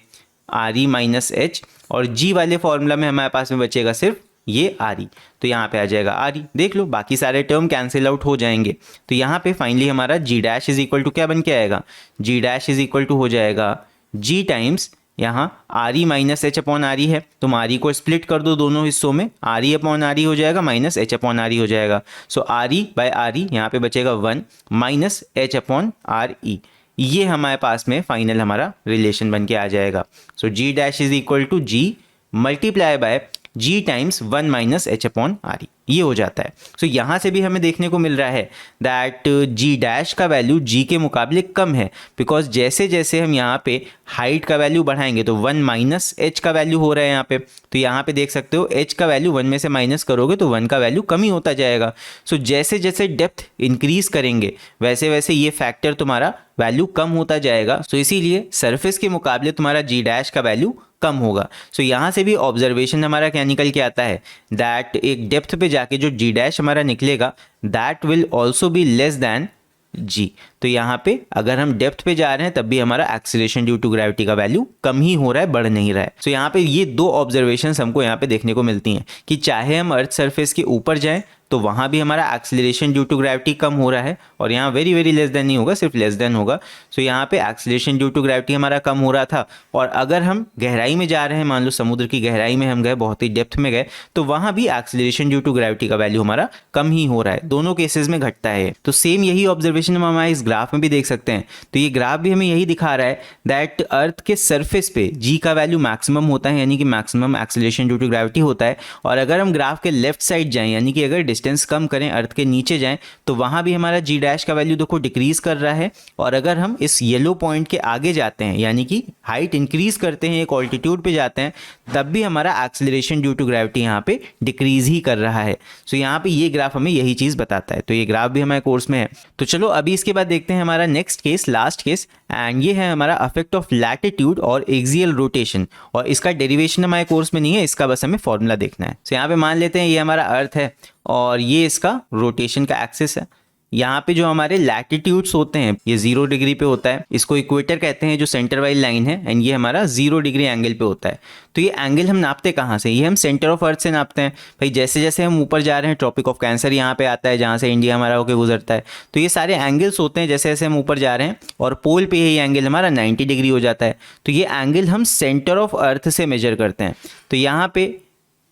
आर ई माइनस एच, और जी वाले फॉर्मूला में हमारे पास में बचेगा सिर्फ ये आर ई, तो यहाँ पे आ जाएगा आर ई। देख लो बाकी सारे टर्म कैंसिल आउट हो जाएंगे। तो यहाँ पे फाइनली हमारा जी डैश इज इक्वल टू क्या बन के आएगा, जी डैश इज इक्वल टू हो जाएगा जी टाइम्स यहाँ R E minus H upon R ई है, तुम आर ई को स्प्लिट कर दो दोनों हिस्सों में, R E upon R E हो जाएगा minus H upon R E हो जाएगा। So R E by R E यहाँ पे बचेगा 1 minus H upon R E, ये हमारे पास में फाइनल हमारा रिलेशन बन के आ जाएगा। So G dash is equal to G multiply by G times 1 minus H upon R E, ये हो जाता है। सो यहाँ से भी हमें देखने को मिल रहा है दैट जी डैश का वैल्यू जी के मुकाबले कम है, बिकॉज जैसे जैसे हम यहाँ पे हाइट का वैल्यू बढ़ाएंगे तो 1 माइनस एच का वैल्यू हो रहा है यहाँ पे, तो यहाँ पे देख सकते हो एच का वैल्यू 1 में से माइनस करोगे तो 1 का वैल्यू कम ही होता जाएगा। सो जैसे जैसे डेप्थ इंक्रीज करेंगे वैसे वैसे ये फैक्टर तुम्हारा वैल्यू कम होता जाएगा। सो इसीलिए सरफेस के मुकाबले तुम्हारा जी डैश का वैल्यू कम होगा। सो यहाँ से भी ऑब्जर्वेशन हमारा क्या निकल के आता है दैट एक डेप्थ पे जाके जो जी डैश हमारा निकलेगा that will also be less than G. तो यहाँ पे अगर हम डेप्थ पे जा रहे हैं तब भी हमारा एक्सीलरेशन ड्यू टू ग्रेविटी का वैल्यू कम ही हो रहा है, बढ़ नहीं रहा है। तो यहाँ पे ये दो ऑब्जर्वेशंस हमको यहाँ पे देखने को मिलती हैं कि चाहे हम अर्थ सरफेस के ऊपर जाएं तो वहाँ भी हमारा एक्सीलरेशन ड्यू टू ग्रेविटी कम हो रहा है, और यहाँ वेरी वेरी लेस देन नहीं होगा, सिर्फ लेस देन होगा। सो यहाँ पे एक्सीलरेशन ड्यू टू ग्रेविटी हमारा कम हो रहा था, और अगर हम गहराई में जा रहे हैं, मान लो समुद्र की गहराई में हम गए, बहुत ही डेप्थ में गए, तो वहाँ भी एक्सीलरेशन ड्यू टू ग्रेविटी का वैल्यू हमारा कम ही हो रहा है। दोनों केसेस में घटता है। तो सेम यही ऑब्जर्वेशन हम हमारे इस ग्राफ में भी देख सकते हैं। तो ये ग्राफ भी हमें यही दिखा रहा है दैट अर्थ के सरफेस पे जी का वैल्यू मैक्सिमम होता है, यानी कि maximum acceleration due to gravity होता है। और अगर हम ग्राफ के लेफ्ट साइड जाएं, यानी कि अगर डिस्टेंस कम करें, अर्थ के नीचे जाएं, तो वहां भी हमारा जी डैश का वैल्यू देखो डिक्रीज कर रहा है। और अगर हम इस येलो पॉइंट के आगे जाते हैं, यानी कि हाइट इंक्रीज करते हैं, एक ऑल्टीट्यूड पे जाते हैं, तब भी हमारा एक्सीलरेशन ड्यू टू ग्रेविटी यहाँ पे डिक्रीज ही कर रहा है। सो यहाँ पे ये ग्राफ हमें यही चीज बताता है। तो ये ग्राफ भी हमारे कोर्स में है। तो चलो अभी इसके बाद देखते हैं हमारा next case, last case, and ये है हमारा अफेक्ट ऑफ लैटिट्यूड और एक्सियल रोटेशन। और इसका डेरिवेशन हमारे कोर्स में नहीं है, इसका बस हमें फॉर्मूला देखना है। सो यहाँ पे मान लेते हैं ये हमारा अर्थ है और ये इसका रोटेशन का एक्सिस है। यहाँ पे जो हमारे लैटिट्यूड्स होते हैं ये 0 डिग्री पे होता है, इसको इक्वेटर कहते हैं जो सेंटर वाली लाइन है, एंड ये हमारा 0 डिग्री एंगल पे होता है। तो ये एंगल हम नापते कहाँ से? ये हम सेंटर ऑफ अर्थ से नापते हैं भाई। जैसे जैसे हम ऊपर जा रहे हैं, ट्रॉपिक ऑफ कैंसर यहाँ पे आता है जहाँ से इंडिया हमारा होकर गुजरता है। तो ये सारे एंगल्स होते हैं जैसे जैसे हम ऊपर जा रहे हैं, और पोल पे यही एंगल हमारा 90 डिग्री हो जाता है। तो ये एंगल हम सेंटर ऑफ अर्थ से मेजर करते हैं। तो यहाँ पे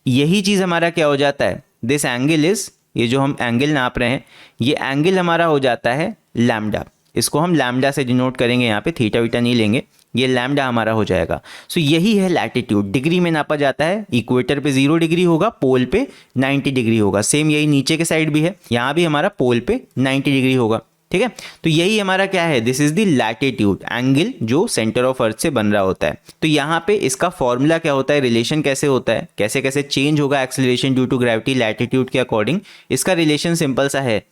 यही चीज़ हमारा क्या हो जाता है, दिस एंगल इज, ये जो हम एंगल नाप रहे हैं ये एंगल हमारा हो जाता है लैम्डा। इसको हम लैम्डा से डिनोट करेंगे, यहाँ पे थीटा वीटा नहीं लेंगे, ये लैम्डा हमारा हो जाएगा। सो यही है लैटिट्यूड, डिग्री में नापा जाता है। इक्वेटर पे 0 डिग्री होगा, पोल पे 90 डिग्री होगा। सेम यही नीचे के साइड भी है, यहाँ भी हमारा पोल पे 90 डिग्री होगा। ठीक है, तो यही हमारा क्या है, this is the latitude, angle जो सेंटर ऑफ अर्थ से बन रहा होता है। तो यहाँ पे इसका फॉर्मूला क्या होता है, रिलेशन कैसे होता है, कैसे कैसे चेंज होगा acceleration due to gravity latitude के अकॉर्डिंग। इसका रिलेशन सिंपल सा है,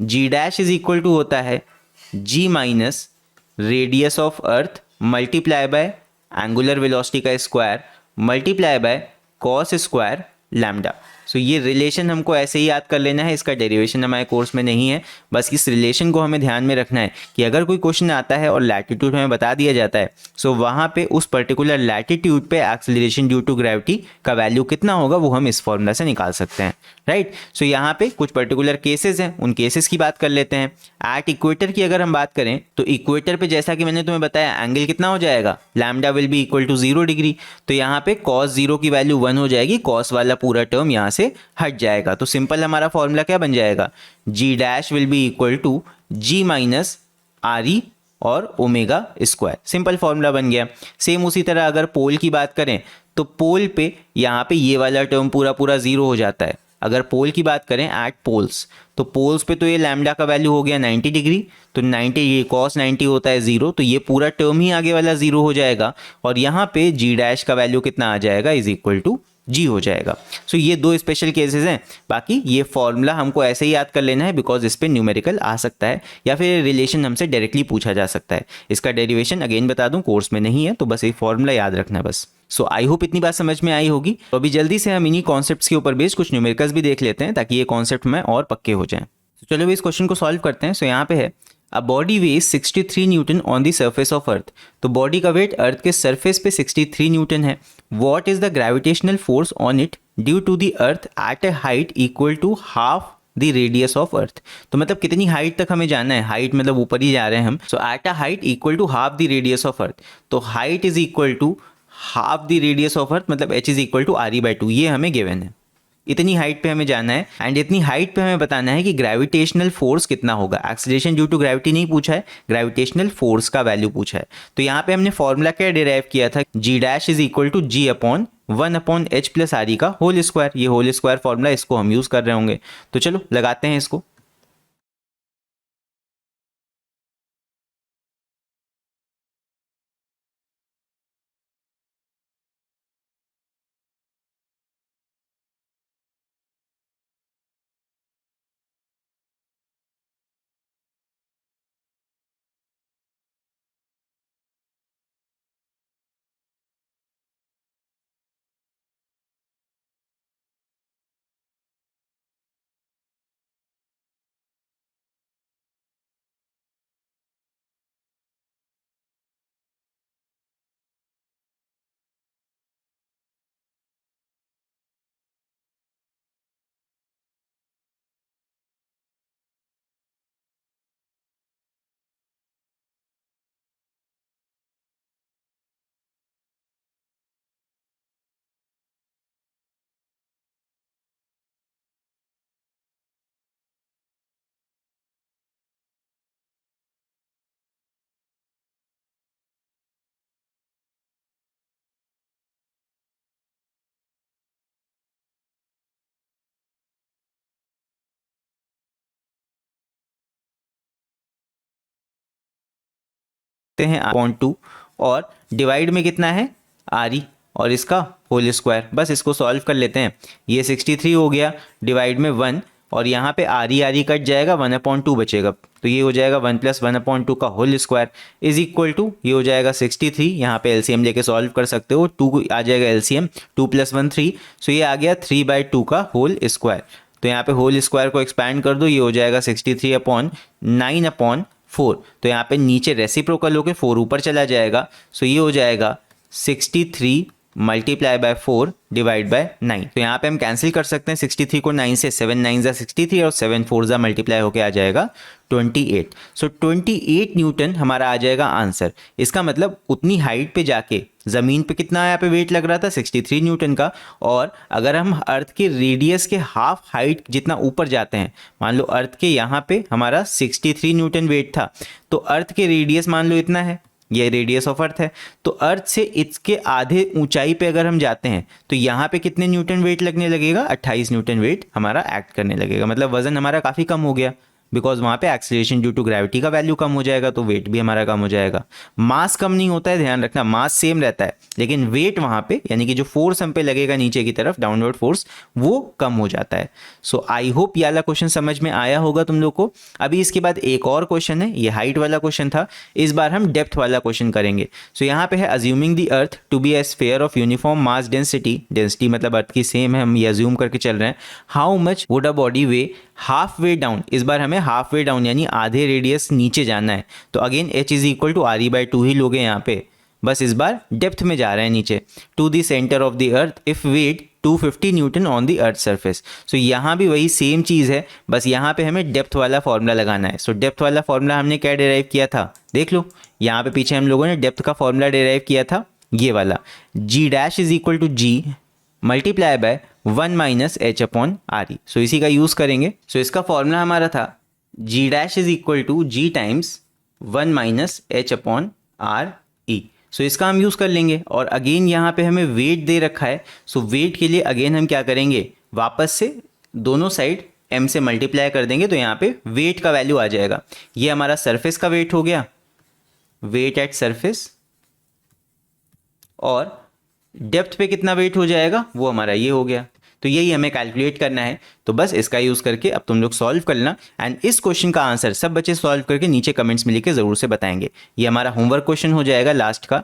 G dash is equal to होता है G minus radius of earth multiply by angular velocity का square multiply by cos square lambda. So ये रिलेशन हमको ऐसे ही याद कर लेना है, इसका डेरिवेशन हमारे कोर्स में नहीं है। बस इस रिलेशन को हमें ध्यान में रखना है कि अगर कोई क्वेश्चन आता है और लैटिट्यूड हमें बता दिया जाता है, सो वहाँ पे उस पर्टिकुलर लैटिट्यूड पे एक्सीलरेशन ड्यू टू ग्रेविटी का वैल्यू कितना होगा वो हम इस फॉर्मूला से निकाल सकते हैं, राइट। सो यहाँ पे कुछ पर्टिकुलर केसेस हैं, उन केसेस की बात कर लेते हैं। एट इक्वेटर की अगर हम बात करें तो इक्वेटर पे जैसा कि मैंने तुम्हें बताया एंगल कितना हो जाएगा, lambda will be equal to 0 degree. तो यहाँ पे cos 0 की वैल्यू 1 हो जाएगी, cos वाला पूरा टर्म यहाँ से हट जाएगा। तो सिंपल हमारा फॉर्मूला क्या बन जाएगा, G dash will be equal to G minus R E और ओमेगा स्क्वायर। सिंपल फॉर्मूला बन गया। सेम उसी तरह अगर पोल की बात करें तो पोल पे यहाँ पे ये वाला टर्म पूरा पूरा 0 हो जाता है। अगर पोल की बात करें एट पोल्स, तो पोल्स पे तो ये लैम्डा का वैल्यू हो गया 90 डिग्री, तो 90 ये cos 90 होता है 0, तो ये पूरा टर्म ही आगे वाला 0 हो जाएगा। और यहाँ पे जी डैश का वैल्यू कितना आ जाएगा, इज इक्वल टू जी हो जाएगा। सो ये दो स्पेशल केसेस हैं। बाकी ये फॉर्मूला हमको ऐसे ही याद कर लेना है बिकॉज इस पे न्यूमेरिकल आ सकता है या फिर रिलेशन हमसे डायरेक्टली पूछा जा सकता है। इसका डेरिवेशन अगेन बता दूं कोर्स में नहीं है, तो बस ये फॉर्मूला याद रखना है बस। सो आई होप इतनी बात समझ में आई होगी। तो अभी जल्दी से हम इन्हीं कॉन्सेप्ट्स के ऊपर बेस्ड कुछ न्यूमेरिकल्स भी देख लेते हैं ताकि ये कॉन्सेप्ट में और पक्के हो जाएं। तो चलो इस क्वेश्चन को सॉल्व करते हैं। सो यहाँ पे है a body weighs 63 newton on the surface of earth. तो बॉडी का वेट अर्थ के सरफेस पे 63 न्यूटन है। What is the gravitational force on it due to the earth at a height equal to half the radius of earth. तो मतलब कितनी हाइट तक हमें जाना है, हाइट मतलब ऊपर ही जा रहे हैं हम। So at a height equal to half the radius of earth. तो height is equal to half the radius of earth, मतलब h is equal to R E by 2, ये हमें गिवन है। इतनी हाइट पे हमें जाना है एंड इतनी हाइट पे हमें बताना है कि ग्रेविटेशनल फोर्स कितना होगा। एक्सीलरेशन ड्यू टू ग्रेविटी नहीं पूछा है, ग्रेविटेशनल फोर्स का वैल्यू पूछा है। तो यहाँ पे हमने फॉर्मूला क्या डिराइव किया था, G dash is equal to G upon 1 upon H plus R E का होल स्क्वायर। ये होल स्क्वायर फॉर्मूला इसको हम यूज कर रहे होंगे। तो चलो लगाते हैं इसको। सकते हैं अपॉन 2 और डिवाइड में कितना है RE और इसका होल स्क्वायर। बस इसको सॉल्व कर लेते हैं। ये 63 हो गया डिवाइड में 1 और यहाँ पे RE कट जाएगा, 1/2 बचेगा, तो ये हो जाएगा 1 + 1/2 का whole square is equal to ये हो जाएगा 63। यहाँ पे LCM लेके सॉल्व कर सकते हो, 2 आ जाएगा LCM, 2 + 1 3, सो ये आ गया 3/2 का होल स्क्वायर। तो यहाँ पे होल स्क्वायर को एक्सपैंड कर दो, ये हो जाएगा 63/9/4। तो यहाँ पे नीचे रेसिप्रोकल होकर 4 ऊपर चला जाएगा, सो ये हो जाएगा 63 × 4 डिवाइड बाय 9। तो यहाँ पे हम कैंसिल कर सकते हैं 63 को 9 से, 7 9 ज़ा 63 और 7 4 ज़ा मल्टीप्लाई होके आ जाएगा 28। सो 28 न्यूटन हमारा आ जाएगा आंसर। इसका मतलब उतनी हाइट पे जाके ज़मीन पे कितना यहाँ पे वेट लग रहा था 63 न्यूटन का, और अगर हम अर्थ के रेडियस के हाफ हाइट जितना ऊपर जाते हैं, मान लो अर्थ के यहाँ पे हमारा 63 न्यूटन वेट था, तो अर्थ के रेडियस मान लो इतना है, ये रेडियस ऑफ अर्थ है, तो अर्थ से इसके आधे ऊंचाई पे अगर हम जाते हैं तो यहाँ पे कितने न्यूटन वेट लगने लगेगा, 28 न्यूटन वेट हमारा एक्ट करने लगेगा। मतलब वजन हमारा काफ़ी कम हो गया, बिकॉज वहाँ पे एक्सीलरेशन ड्यू टू ग्रेविटी का वैल्यू कम हो जाएगा, तो वेट भी हमारा कम हो जाएगा। मास कम नहीं होता है, ध्यान रखना, मास सेम रहता है, लेकिन वेट वहाँ पे यानी कि जो फोर्स हम पे लगेगा नीचे की तरफ, डाउनवर्ड फोर्स, वो कम हो जाता है। सो आई होप ये वाला क्वेश्चन समझ में आया होगा तुम लोग को। अभी इसके बाद एक और क्वेश्चन है, ये हाइट वाला क्वेश्चन था, इस बार हम डेप्थ वाला क्वेश्चन करेंगे। सो यहाँ पे है assuming the earth to be a sphere of uniform mass density, density मतलब अर्थ की सेम है, हम ये अज्यूम करके चल रहे हैं। How much would a body way half way down, इस बार हमें हाफ वे डाउन यानी आधे रेडियस नीचे जाना है, तो again H is equal to RE/2 ही लोगे यहाँ पे, बस इस बार डेप्थ में जा रहे हैं नीचे। To the centre of the earth if weight 250 newton on the earth surface. So यहाँ भी वही सेम चीज़ है, बस यहाँ पे हमें डेप्थ वाला फॉर्मूला लगाना है। सो डेप्थ वाला फॉर्मूला हमने क्या डिराइव किया था, देख लो यहाँ पे पीछे हम लोगों ने डेप्थ का फॉर्मूला डिराइव किया था, ये वाला G' is equal to G multiply by 1 - H/RE। So इसी का यूज़ करेंगे। सो इसका फॉर्मूला हमारा था G' is equal to G times 1 - H/RE। So इसका हम यूज़ कर लेंगे, और अगेन यहाँ पे हमें वेट दे रखा है, सो वेट के लिए अगेन हम क्या करेंगे, वापस से दोनों साइड m से मल्टीप्लाई कर देंगे, तो यहाँ पे वेट का वैल्यू आ जाएगा। ये हमारा सरफेस का वेट हो गया, वेट एट सरफेस, और डेप्थ पे कितना वेट हो जाएगा वो हमारा ये हो गया। तो यही हमें कैलकुलेट करना है, तो बस इसका यूज़ करके अब तुम लोग सॉल्व कर लेना। एंड इस क्वेश्चन का आंसर सब बच्चे सॉल्व करके नीचे कमेंट्स में लिख के ज़रूर से बताएंगे। ये हमारा होमवर्क क्वेश्चन हो जाएगा लास्ट का।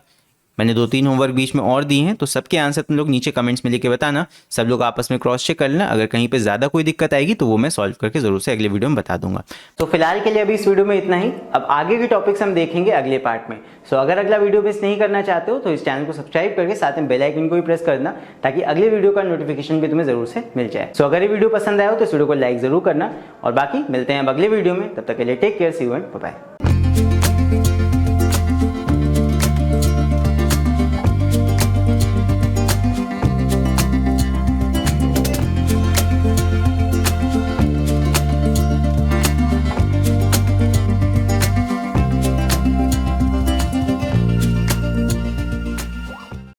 मैंने 2-3 होमवर्क बीच में और दिए हैं, तो सबके आंसर तुम लोग नीचे कमेंट्स में लिख के बताना। सब लोग आपस में क्रॉस चेक कर लेना, अगर कहीं पे ज़्यादा कोई दिक्कत आएगी तो वो मैं सॉल्व करके ज़रूर से अगले वीडियो में बता दूंगा। तो फिलहाल के लिए अभी इस वीडियो में इतना ही, अब आगे के टॉपिक्स हम देखेंगे अगले पार्ट में। सो अगर अगला वीडियो मिस नहीं करना चाहते हो तो इस चैनल को सब्सक्राइब करके साथ में बेल आइकन को भी प्रेस कर देना, ताकि अगले वीडियो का नोटिफिकेशन भी तुम्हें जरूर से मिल जाए। सो अगर ये वीडियो पसंद आया हो तो इस वीडियो को लाइक जरूर करना, और बाकी मिलते हैं अब अगले वीडियो में। तब तक के लिए take care, see you and bye bye.